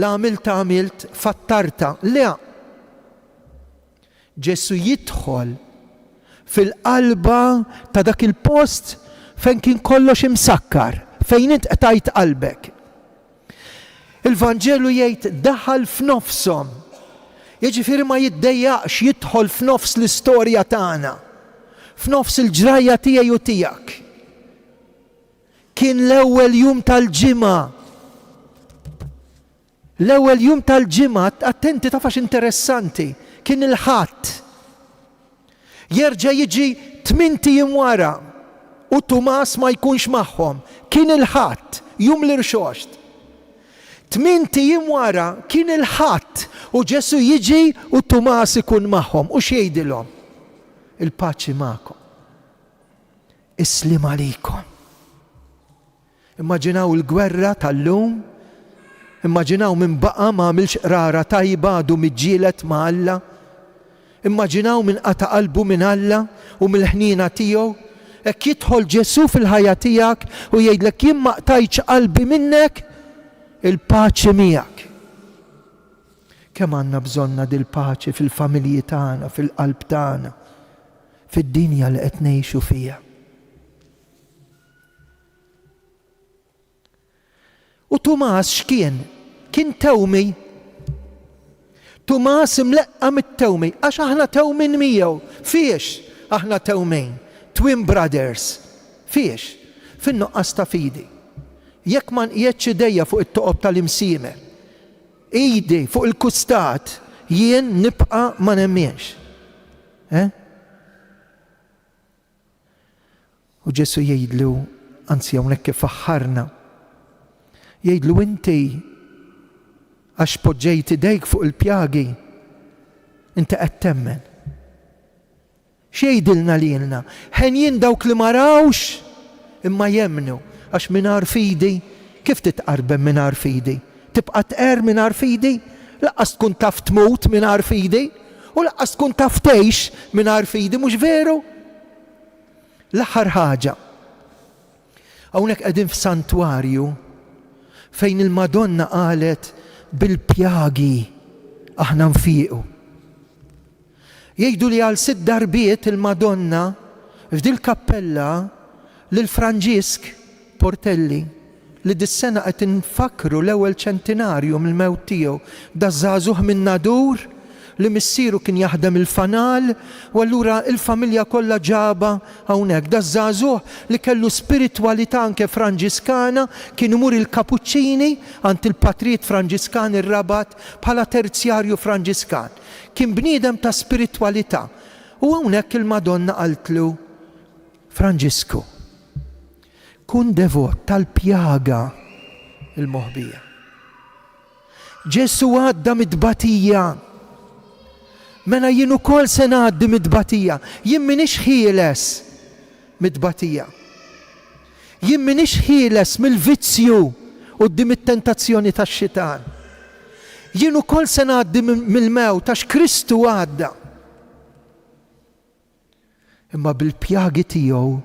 la għamilt fattarta. Le. Ġesu jidħol fil-qalba ta' dak il-post fejn kien kollox imsakkar, fejn int qtajt qalbek. Il-Vanġelu jgħid daħal f'nofshom Jiġifieri ma jiddejjaqx jidħol f'nofs l-istorja tagħna, f'nofs il-ġrajja tiegħi u tiegħek. Kien l-ewwel jum tal-ġimgħa. L-ewwel jum tal-ġimgħa, attenti tafax interessanti, kien il-Ħadd. Jerġa' jiġi 8 ijiem wara u Tumas ma jkunx magħhom. Kien il-Ħadd, jum l-Irxoxt. 8 ijiem wara kien il-Ħadd u Ġesu jiġi u Tumas ikun magħhom. U x'jgħidilhom? Il-paċi magħkom. Islim għalikom. Immaġinaw il-gwerra tal-lum, immaġinaw minn baqa ma għamilx qrara tajba għadu miġġielet ma' Alla, immaġinaw minn qata' qalbu minn Alla u mill-ħnina tiegħu, hekk jidħol Ġesu fil-ħajja tiegħek u jgħidlek jien ma qtajtx qalbi minnek, il-paċi miegħek. Kemm għandna bżonna dil-paċi fil-familji tagħna, fil-qalb tagħna, fid-dinja li qed ngħixu fiha. U Tumas x'kien? Kien tewmi. Tumas imleqqa mit-tewmi, għax aħna tewmin miegħu. Fiex aħna tewmin? Twin brothers. Fiex? Fin-nuqqas ta' fidi. Jekk ma nqiegħedx idejja fuq it-toqob tal-imsiemer, idi fuq il-kustat, jien nibqa' ma nemmenx. U Ġesu jgħidlu, anzi hawnhekk kif aħħarna, jgħidlu inti għax poġġejt idejk fuq il-pjagi, inti qed temmen. X'jgħidilna lilna? Ħenjin dawk li ma rawx imma jemmnu, għax mingħajr fidi, kif titqarbem mingħajr fidi? Tibqa' tqer mingħajr fidi? Laqqas tkun taf tmut mingħajr fidi? U laqqas tkun taf tgħix mingħajr fidi, mhux veru? L-aħħar ħaġa. Hawnhekk qegħdin f'santwarju fejn il-Madonna qalet bil-pjagi aħna nfiequ. Jgħidu li għal 6 darbiet il-Madonna f'dil kappella lil Franġisk Portelli li dis-sena qed infakru l-ewwel ċentinarju mill-mewt tiegħu, da żagħżugħ minn Nadur li missieru kien jaħdem il-fanal u allura il-familja kollha ġaba hawnhekk. Da żagħżugħ li kellu spiritwalità anke Franġiskana, kien imur il-Kapuċċini għand il-Patriet Franġiskan ir-Rabat bħala terzjarju Franġiskan. Kien bniedem ta' spiritwalità. U hawnhekk il-Madonna qaltlu Franġisku, kun devot tal-pjaga il-moħbija. Ġesu għadda mid-batija. Mela jien ukoll se ngħaddi mid-batija. Jien m'iniex ħieles mid-batija. Jien m'iniex ħieles mill-vizzju quddiem it-tentazzjoni tax-xitan. Jien ukoll se ngħaddi mill-mewt għax Kristu għadda. Imma bil-pjagi tiegħu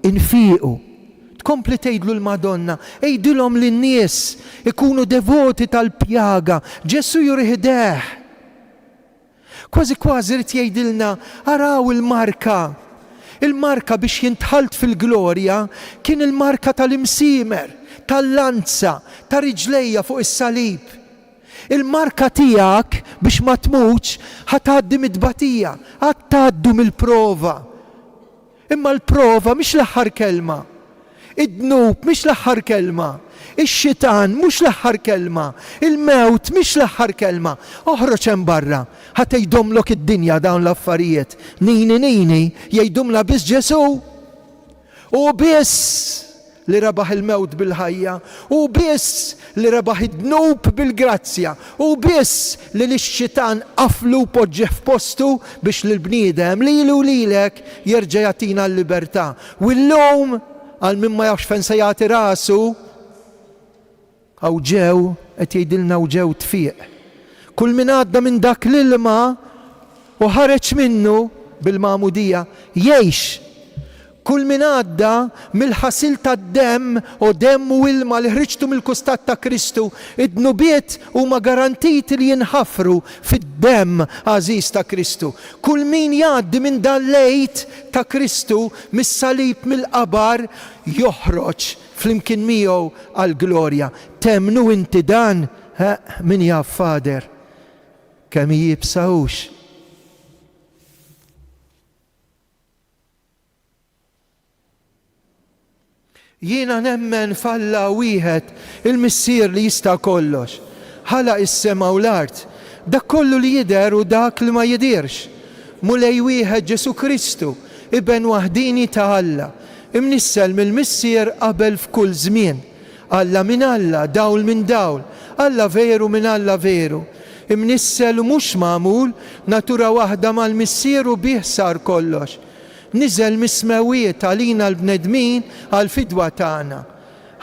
infiequ. Tkompli tgħidlu l-Madonna, ejdilhom lin-nies ikunu devoti tal-pjaga. Ġesu jurħideħ. Kważi rrid jgħidilna, araw il-marka. Il-marka biex jintħalt fil-glorja kien il-marka tal-imsiemer, tal-lanza, ta' riġlejja fuq is-salib. Il-marka tiegħek biex ma tmutx ħatgħaddi mid-batija, tgħaddu mill-prova. Imma l-prova mhix l-aħħar kelma. Id-dnub mhix l-aħħar kelma. Ix-xitan mhux l-aħħar kelma. Il-mewt mhix l-aħħar kelma. Oħroġ hemm barra, ħatgħidhomlok id-dinja dawn l-affarijiet. Nini jgħidumla biss Ġesu. U biss li rebaħ il-mewt bil-ħajja, u biss li rebaħ id-dnub bil-grazzja, u biss li l-xitan qaflu poġġeħ f'postu biex l-bniedem lilu lilek jerġa' jagħtina l-libertà. U llum għal min ma jafx fejn se jagħti rasu, għaw ġew qed jgħidilna u ġew tfieq. Kull min għadda minn dak l-ilma u ħareġ minnu bil-magħmudija jgħix. Kull min għadda mill-ħasil tad-demm u demm u ilma li ħriġtu mill-kustat ta' Kristu, id-nubiet huma garantiti li jinħafru fid-demm għażiż ta' Kristu. Kull min jgħaddi minn dan lejt ta' Kristu mis-salib mill-qabar joħroġ flimkien miegħu għall-glorja. Temnu inti dan? Min jaf Fader? kemm jibsawx. Jiena nemmen f'Alla wieħed il-Missier li jista' kollox. Ħalaq is-sema u l-art, dak kollu li jidher u dak li ma jidirx. Mulej wieħed Ġesu Kristu, Iben waħdini ta' Alla, imnissel mill-Missier qabel f'kull żmien. Alla minn Alla, dawl minn dawl, Alla veru minn Alla veru. Imnissel u mhux magħmul, natura waħda mal-Missier u bih sar kollox. Niżel mismewiet għalina l-bnedmin għal-fidwa tagħna.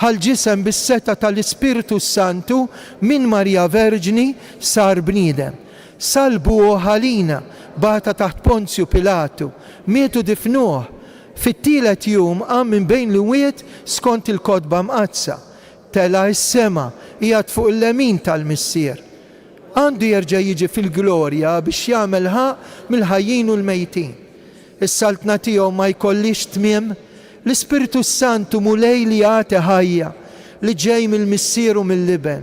Ħal-ġisem bis-seta tal-Ispiritu Santu minn Marja Verġni sar bniedem. Salbu ħalina bata taħt Ponzju Pilatu, mietu difnuh. Fit-tielet jum qam minn bejn l-wiet skont il-kodba mqazza. Tela s-sema qiegħed fuq il-lemin tal-Missier. Għandu jerġa' jiġi fil-glorja biex jagħmel ħaq mill-ħajjin u l-mejtin. Is-saltna tiegħu ma jkollix tmiem, l-Ispiritu Santu mulej li jagħti ħajja li ġej mill-Missier u mill-Liben,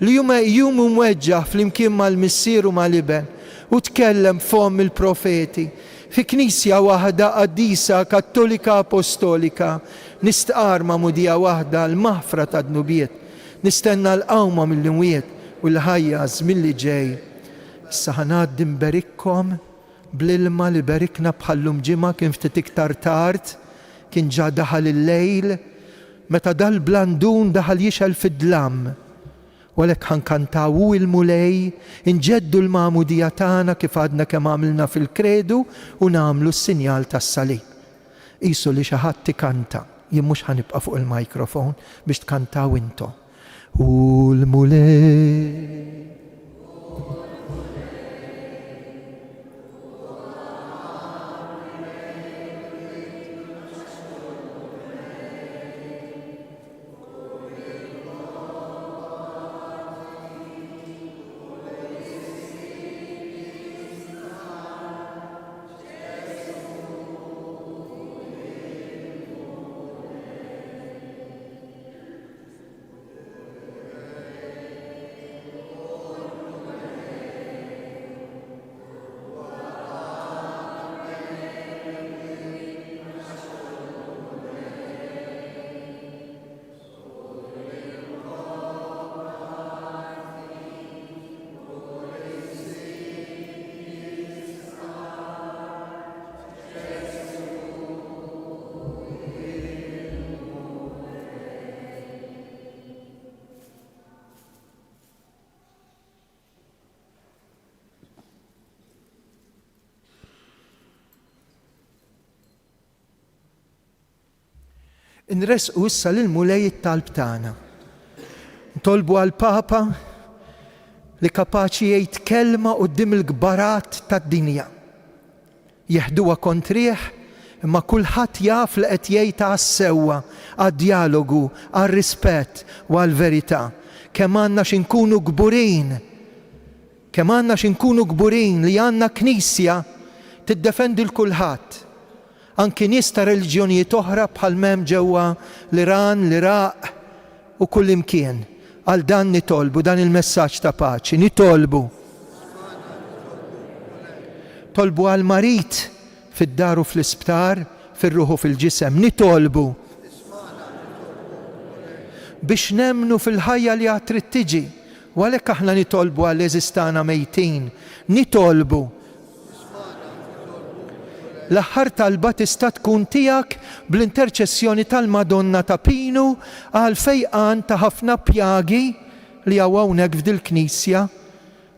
li jum mweġġaħ flimkien mal-Missier u mal-Liben u tkellem fom il-profeti fi knisja waħda qaddisa kattolika apostolika nistqar ma' mudija waħda l-maħfra ta' dnubiet, nistenna l-qawma mill-imwiet u l-ħajja żmien li ġej. Issa ħanaddi nberikkom bl-ilma li berikna bħallum ġimgħa kien ftit iktar tard, kien ġa daħal il-lejl, meta dal-blandun daħal jixel fid-dlam. U għalhekk ħankantawu il-mulej, inġeddu l-magħmudija tagħna kif għadna kemm għamilna fil-kredu u nagħmlu s-sinjal tas-salib. Qisu li xi ħadd tikanta, jien mhux ħanibqa' fuq il-mikrofon biex tkantaw intom. U l-mulej nresqu issa lill-mulej it-talb tagħna. Ntolbu għall-Papa li kapaċi jgħid kelma quddiem il-kbarat tad-dinja. Jeħduha kontrih, imma kulħadd jaf li qed jgħidha għas-sewwa, għad-dialogu, għar-rispett u għall-verità. Kemm għandna x'inkunu kburin, kemm għandna x'inkunu kburin li għandna knisja tiddefendi l-kulħadd. Anki nies ta' reliġjonijiet oħra bħal m'hemm ġewwa l-Iran, l-Iraq u kull imkien. Għal dan nitolbu dan il-messaġġ ta' paċi, nitolbu. Tolbu għal marit fid-dar u fl-isptar, fir-ruħ u fil-ġisem, nitolbu. Biex nemnu fil-ħajja li għad trid tiġi, u għalhekk aħna nitolbu għal eżistana mejtin, nitolbu. L-aħħar talba tista' tkun tiegħek bl-interċessjoni tal-Madonna ta' Pinu għal fejqan ta' ħafna pjagi li hawnhekk f'dil-Knisja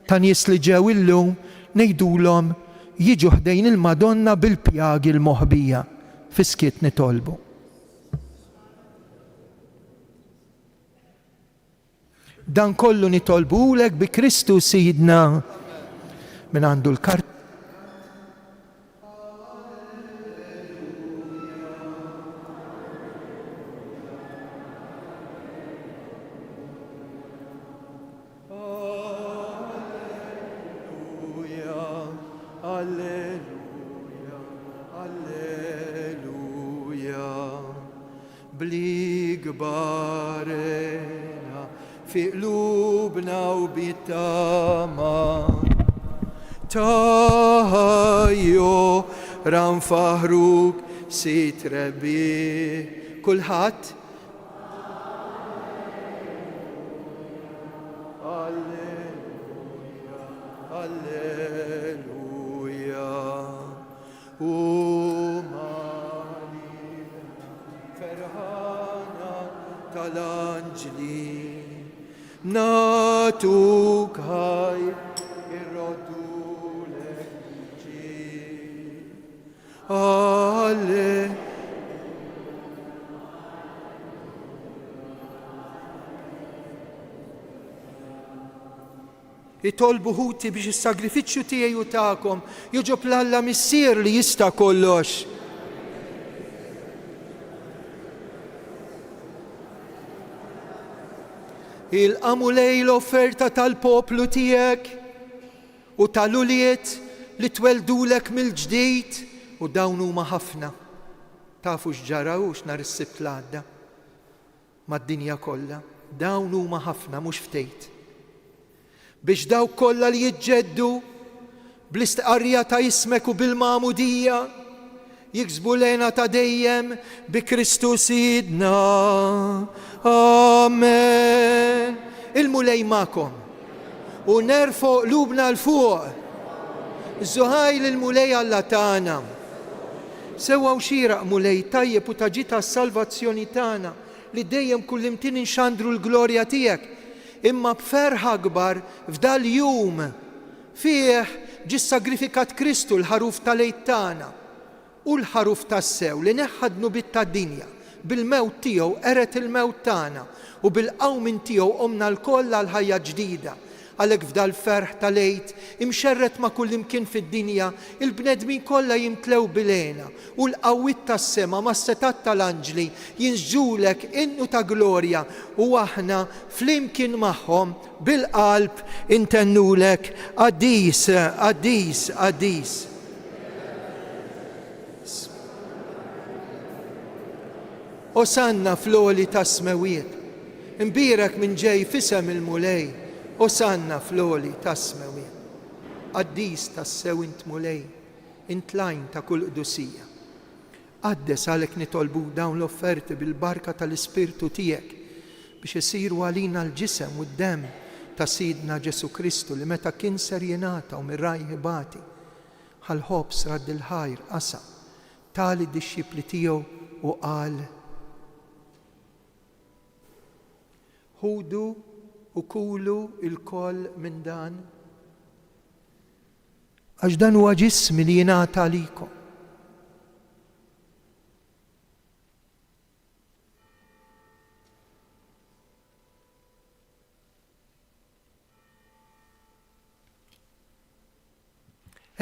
ta' nies li ġew illum ngħidulhom jiġu ħdejn il-Madonna bil-pjagi l-moħbija fiskiet nitolbu. Dan kollu nitolbulek bi Kristu Sidna min għandu l-kart. Alleluja, alleluja, bli gbarena fi qlubna u bitama. Tajjo ran faħruk sit Rebbi. Kulħadd? Alleluja, alleluja. U Marija ferħana tal-anġli natuk ħajr irrodulek ġi. Itolbu ħuti biex is-sagrifiċċju tiegħi u tagħkom joġob l-Alla missier li jista' kollox. Il-qamu lej l-offerta tal-poplu tiegħek u tal-uliet li tweldulek mill-ġdid u dawn huma ħafna. Tafu x'ġaraw nhar is-Sibt l-għadda mad-dinja kollha. Dawn huma ħafna mhux ftejt. Biex dawk kollha li jiġġeddu bl-istqarrija ta' ismek u bil-magħmudija jiksbu lena ta' dejjem bi Kristu Sidna. Amen. Il-mulej magħkom u nerfgħu qlubna l-fuq. Żuħajl il-mulej Alla tagħna. Sewwa xieraq mulej tajjeb u ta' ġita s-salvazzjoni tagħna li dejjem kullimkien inxandru l-glorja tiegħek. Imma b'ferħa akbar f'dal-jum fih ġie sagrifikat Kristu l-ħaruf tal-Għid tagħna u l-ħaruf tas-sew li neħħadnu bit-tad-dinja bil-mewt tiegħu eret il-mewt tagħna u bil-qawmin tiegħu qomna l-koll għal ħajja ġdida. Għalhekk f'dal-ferħ tal-Għid imxerret ma' kull imkien fid-dinja il-bnedmin kollha jimtlew bilena u l-qawwiet tas-sema mas-setat tal-anġli jinżġulek innu ta' glorja u aħna flimkien magħhom bil-qalb intennulek qaddis, qaddis, qaddis. Osanna fl-għoli tas-smewiet, imbierek minn ġej fisem il-mulej. Osanna fl-għoli tas-smewiet. Qaddis tas-sew int mulej, int lajn ta' kull qdusija. Qaddes għalhekk nitolbu dawn l-offerti bil-barka tal-Ispirtu tiegħek biex isiru għalina l-ġisem u d-demm ta' Sidna Ġesu Kristu li meta kien ser jingħata u mir-raj ħibati ħal-ħobs radd il-ħajr qasa tali d-dixxipli tiegħu u qal ħudu u kulu il-koll minn dan għax dan huwa ġismi li jingħata għalikom.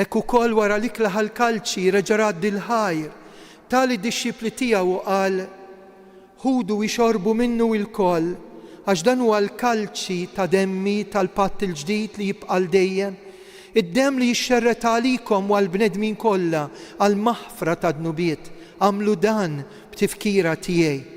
Hekk ukoll wara li klaħ l-kalċi reġa' radd il-ħajr tali d-dixxipli tiegħu qal ħudu jxorbu minnu il-koll għax dan huwa l-kalċi ta' demmi tal-patt il-ġdid li jibqa' dejjem, id-demm li jixxerret għalikom u għall-bnedmin kollha għall-maħfra ta' dnubiet. Għamlu dan b'tifkira tiegħi.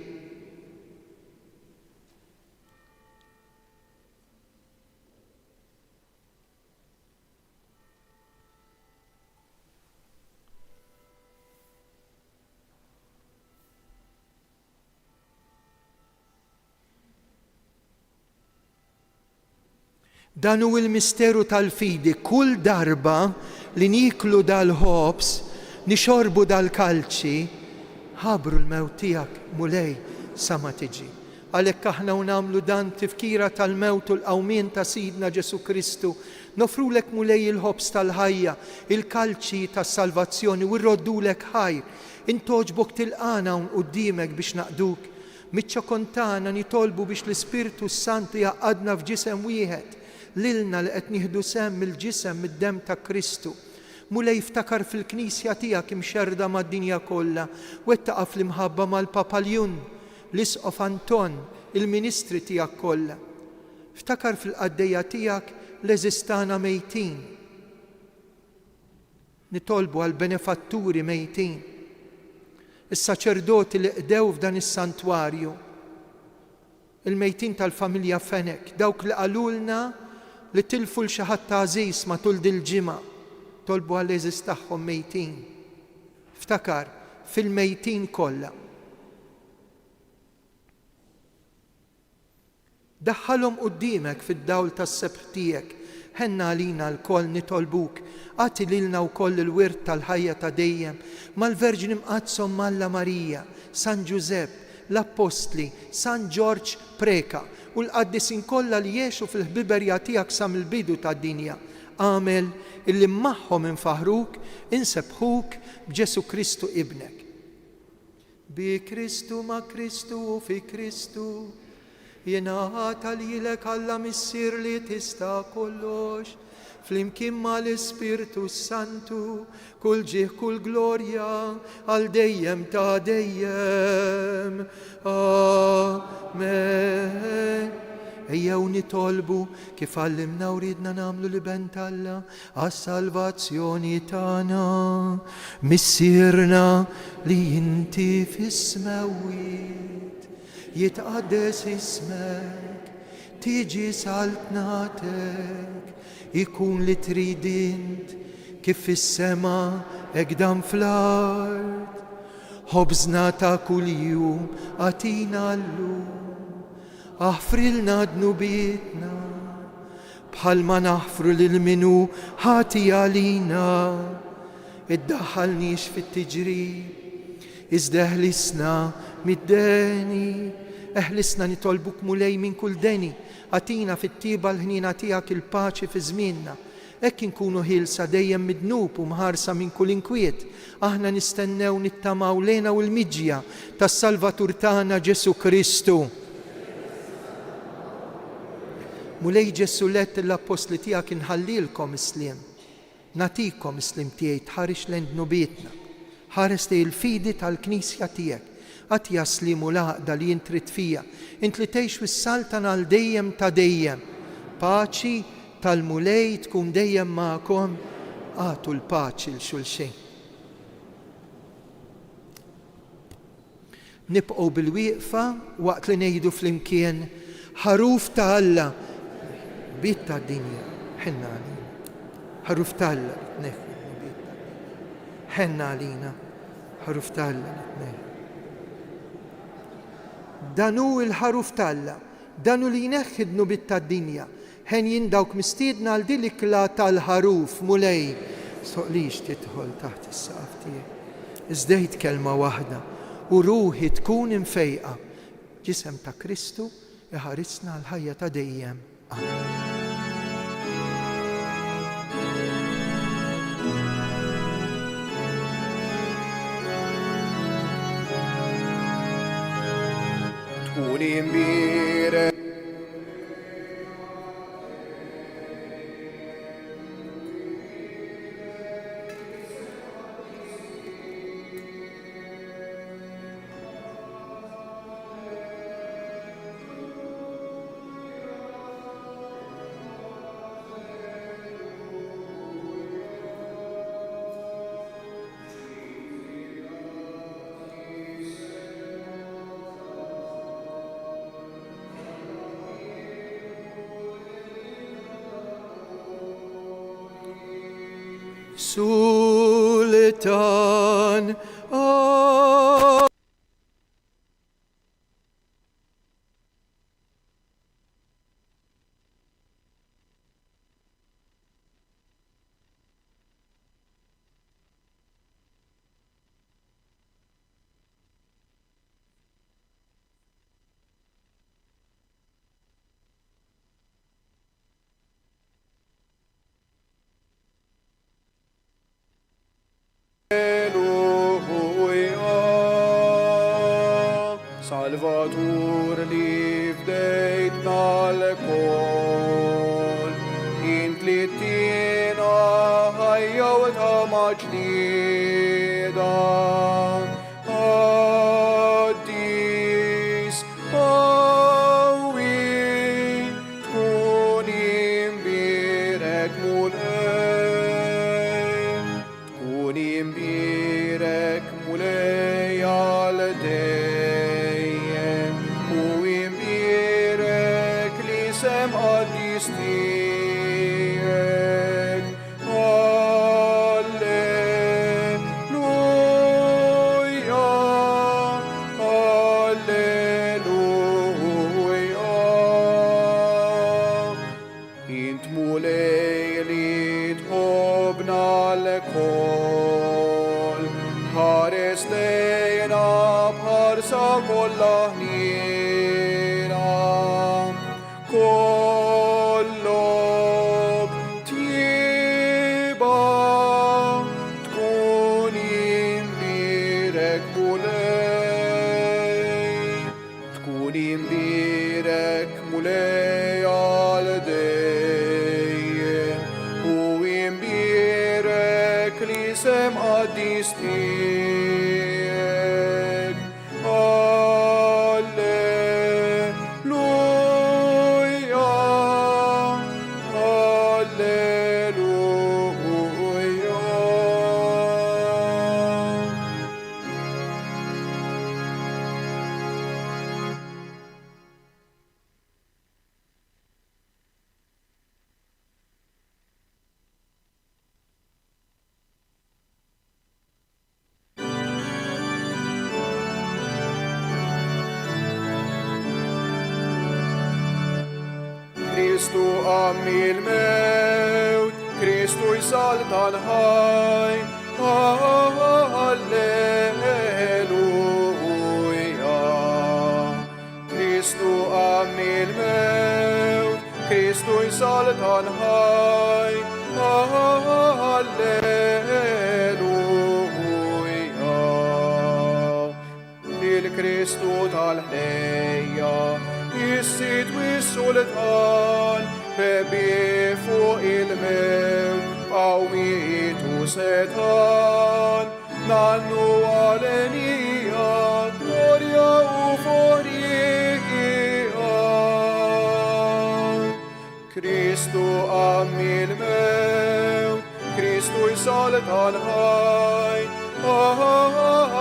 Dan hu l-misteru tal-fidi, kull darba li niklu dal-ħobs, nixorbu dal-kalċi, ħabru l-mewt tiegħek mulej sa ma tiġi. Għalhekk aħna nagħmlu dan tifkira tal-mewt u l-qawmien ta' Sidna Ġesu Kristu, nofrulek mulej il-ħobs tal-ħajja, il-kalċi tas-salvazzjoni u rroddulek ħajr. Intoġbok tilqana hawn quddiemek biex naqduk. Miċ-ċokontana nitolbu biex l-Ispirtu Sant jaqadna f'ġisem wieħed lilna li qed nieħdu semm mill-ġisem mid-demm ta' Kristu. Mulej iftakar fil-Knisja tiegħek imxerda mad-dinja kollha u qed taqa' fl-imħabba mal-Papa Ljun, l-Isqof Anton, il-Ministri tiegħek kollha. Iftakar fil-qaddejja tiegħek l-eżistana mejtin. Nitolbu għal benefatturi mejtin. Is-saċerdoti li qdew f'dan is-santwarju. Il-mejtin tal-familja Fenek, dawk li qalulna li tilfu l-xi ħadd għażiż matul dil-ġimgħa. tolbu għall-eżis tagħhom mejtin. Ftakar fil-mejtin kollha. Daħħalhom qudiemek fid-dawl tas-sebħ tiegħek. Ħenna għalina l-koll nitolbuk, għati lilna wkoll il-wirt tal-ħajja ta' dejjem mal-Verġin imqazzhom Malla Marija, San Giuseppe, l-Apostli, San George Preka u l-qaddisin kollha li jgħixu fil-ħbiberja tiegħek sa mill-bidu tad-dinja. Għamel illi magħhom infaħruk, insebħuk b'Ġesu Kristu ibnek. Bi Kristu ma' Kristu u fi Kristu jingħata lilek Alla missier li tista' kollox, flimkien mal-Ispirtu Santu, kull ġieħ kull glorja għal dejjem ta' dejjem. Amen. Ejjew nitolbu kif għallimna u ridna nagħmlu li bent Alla għas-salvazzjoni tagħna. Missierna li inti fis-smawiet jitqaddes ismek, tiġi saltnatek, ikun li trid int kif fis-sema hekk dan fl-art. Ħobżna ta' kuljum għatina llum, aħfrilna dnubietna bħalma naħfru lil minu ħati għalina. Iddaħħalniex fit-tiġrib, iżda eħlisna mid-deni, eħlisna nitolbuk mulej minn kull deni, għatina fit-tiba l-ħnina tiegħek il-paċi fi żmienna. Hekk inkunu ħilsa dejjem midnub u mħarsa minn kull inkwiet. Aħna nistennew nittamaw lejna u l-miġja tas-Salvatur tagħna Ġesu Kristu. Mulej Ġesu lett l-apostli tiegħek inħallilkom isliem. Natikom isliem tiegħi tħarix lejn dnubietna. Ħares il-fidi tal-Knisja tiegħek. Għat jaslimu laqda li jintrit fija. Int li tgħix fis-saltan għal dejjem ta' dejjem. Paċi tal-mulej tkun dejjem magħkom, għatu l-paċi l-xulxejn. Nibqgħu bil-wieqfa waqt li ngħidu flimkien ħaruf ta' Alla bit ta' dinja. Ħenna għalina. Ħaruf ta' Alla ħenna għalina. Ħaruf ta' Alla danu il-ħaruf ta' Alla, danu li jneħħidnu bit ta' dinja. Ħen jindawk mistiedna għal dilikla tal-ħaruf mulej. Soqlix titħol taħt is-saqaf tiegħek. Iżdejt kelma waħda u ruħi tkun imfejqa. Ġisem ta' Kristu iħarisna l-ħajja ta' dejjem. Amen. Tkun imbirek Sultan Salvatur li fdejtna l-kol, int li tina ħajja u ta' maġnida. Addis, għawi, tkun imbirek mulej, tkun imbirek mulej għal dejjem, u imbirek li sem għaddis tijek. lejna bħarsa kollha ħnina. Kollok tjiba tkun imbirek mulej, tkun imbirek mulej għal dejjem u imbirek li sem qaddis tiegħek. Alleluja, alleluja. Kristu għammi l-mewt, Kristu jsalta l-ħaj, alleluja. Kristu għammi l-mewt, Kristu jsalta l-ħaj, alleluja. Il-Kristu tal-ħnejja jissit wis-sultan, bebi fuq il-mewt, qawwietu setan, nannu għalenija, glorja u forija. Kristu għammi l-mewt, Kristu jsalta l-ħaj,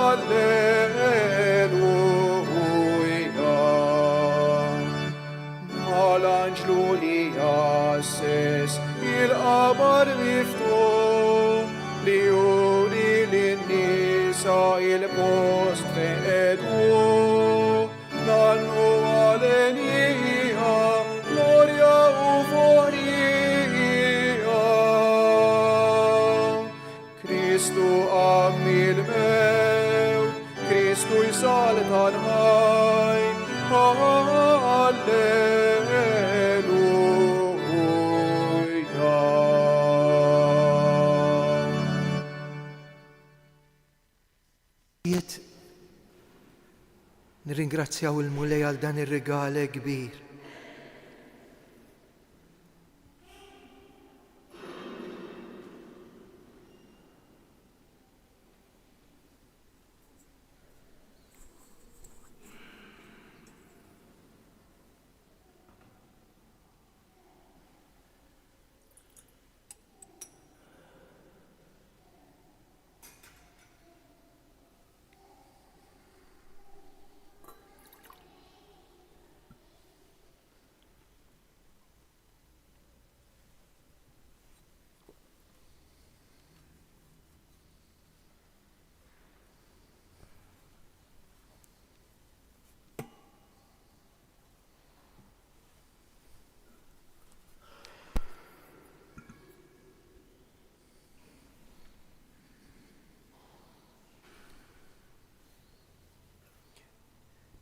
alleluja. Mal-anġlu li jasses il-qabar miftuħ, li juri lin-nisa il-post feqedu, nannu għalenija, glorja u forija. Kristu għammi l-mewt, Kristu jsalta l-ħaj, alleluja. Nirringrazzjaw il-mulej għal dan ir-regale kbir.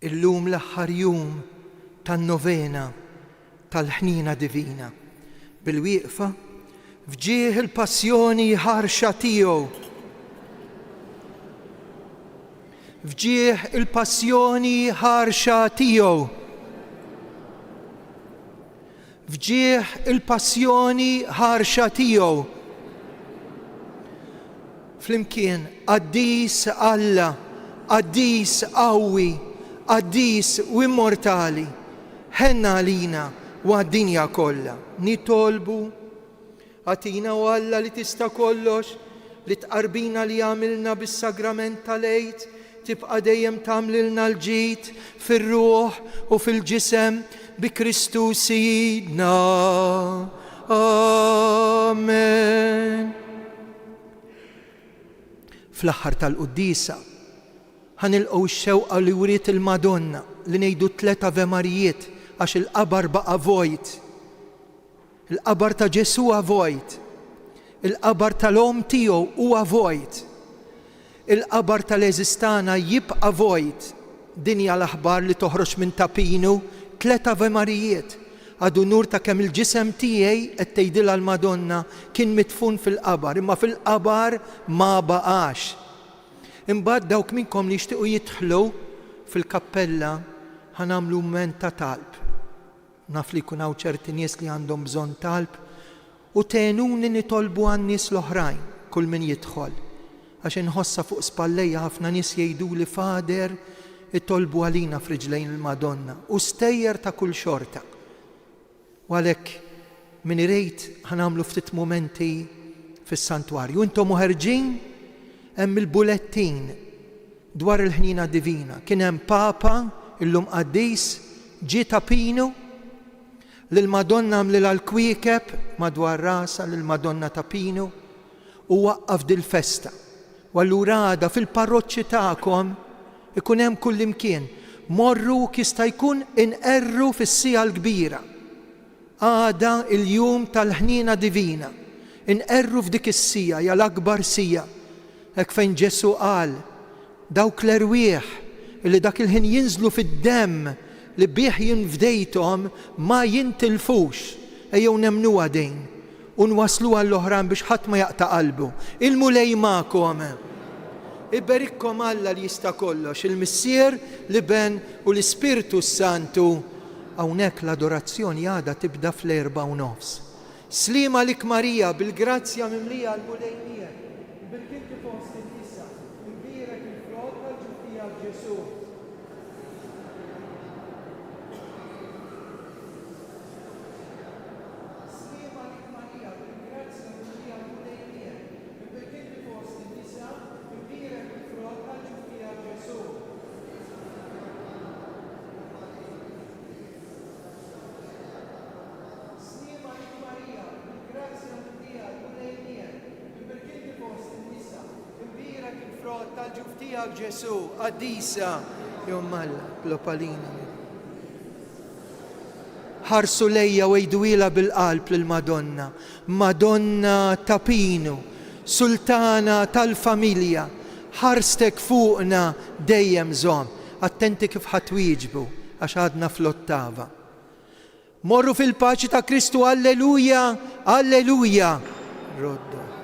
Illum l-aħħar jum tan-novena tal-ħnina divina bil-wieqfa fġieħ il-passjoni ħarxa tiegħu. Fġieħ il-passjoni ħarxa tiegħu. Fġieħ il-passjoni ħarxa tiegħu. Flimkien qaddis Alla, qaddis qawwi, qaddis u immortali, ħenna għalina u għad-dinja kollha. Nitolbu għatina u Alla li tista' kollox, li tqarbina li għamilna bis-sagrament tal-għid, tibqa' dejjem tagħmlilna l-ġid fir-ruħ u fil-ġisem bi Kristu Sidna. Amen. Fl-aħħar tal-Quddisa ħanilqgħu x-xewqa li wriet il-Madonna li ngħidu 3 Ave Marijiet għax il-qabar baqa' vojt. Il-qabar ta' Ġesu huwa vojt. Il-qabar tal-om tiegħu huwa vojt. il-qabar tal-eżistana jibqa' vojt. Dinja l-aħbar li toħroġ minn tapinu 3 Ave Marijiet. Għadu nur ta' kemm il-ġisem tiegħi qed tgħidilha l-Madonna kien mitfun fil-qabar, imma fil-qabar ma baqax. Imbagħad dawk minnkom li jixtiequ jidħlu fil-kappella ħanamlu mument ta' talb. Naf li jkun hawn ċerti nies li għandhom bżonn talb u tenuni nitolbu għan-nies l-oħrajn kull min jidħol. Għax inħossa fuq spallejja ħafna nies jgħiduli Fader itolbu għalina f'riġlejn il-Madonna u stejjer ta' kull xorta. U għalhekk min irejt ħanamlu ftit momenti fis-santwarju. Intom muħerġin hemm il-bulettin dwar il-ħnina divina. Kien hemm Papa illum qaddis ġie tapinu lill-Madonna għamlilha l-kwiekeb madwar rasa lill-Madonna tapinu u waqqaf dil-festa. U allura għada fil-parroċċi tagħkom ikun hemm kull imkien. Morru kista jkun inqerru fis-sija l-kbira. Għada il-jum tal-ħnina divina. Inqerru f'dik is-sija hija l-akbar sija. Hekk fejn Ġesu qal dawk l-erwieħ li dak il-ħin jinżlu fid-demm li bih jinfdejthom ma jintilfux. Ejjew nemnuha din u nwasluha l-oħran biex ħadd ma jaqta' qalbu. Il-mulej magħkom. Iberikkom Alla li jista' kollox, il-Missier li ben u l-Ispirtu Santu. Hawnhekk l-adorazzjoni għadha tibda fl-4:09. Slima lik Marija bil-grazzja mimlija l-mulej miegħek. Bil-kinti fost in-nisa, imbierek il-frott tal-ġuftija Ġesu. Slima lik Marija bil-grazzja mimlija l-mulej miegħek. Bil-kinti fost in-nisa, imbierek il-frott tal-ġuftija Ġesu. tal-ġuftija Ġesu, Addisa, jommalla, Klopalina. Ħarsu lejja u jdwila bil-qalb lill-Madonna. Madonna tapinu, sultana tal-familja, ħarstek fuqna dejjem żomm. Attenti kif ħatwieġbu, għax għadna fl-ottava. Morru fil-paċi ta' Kristu, alleluja, alleluja. Roddu.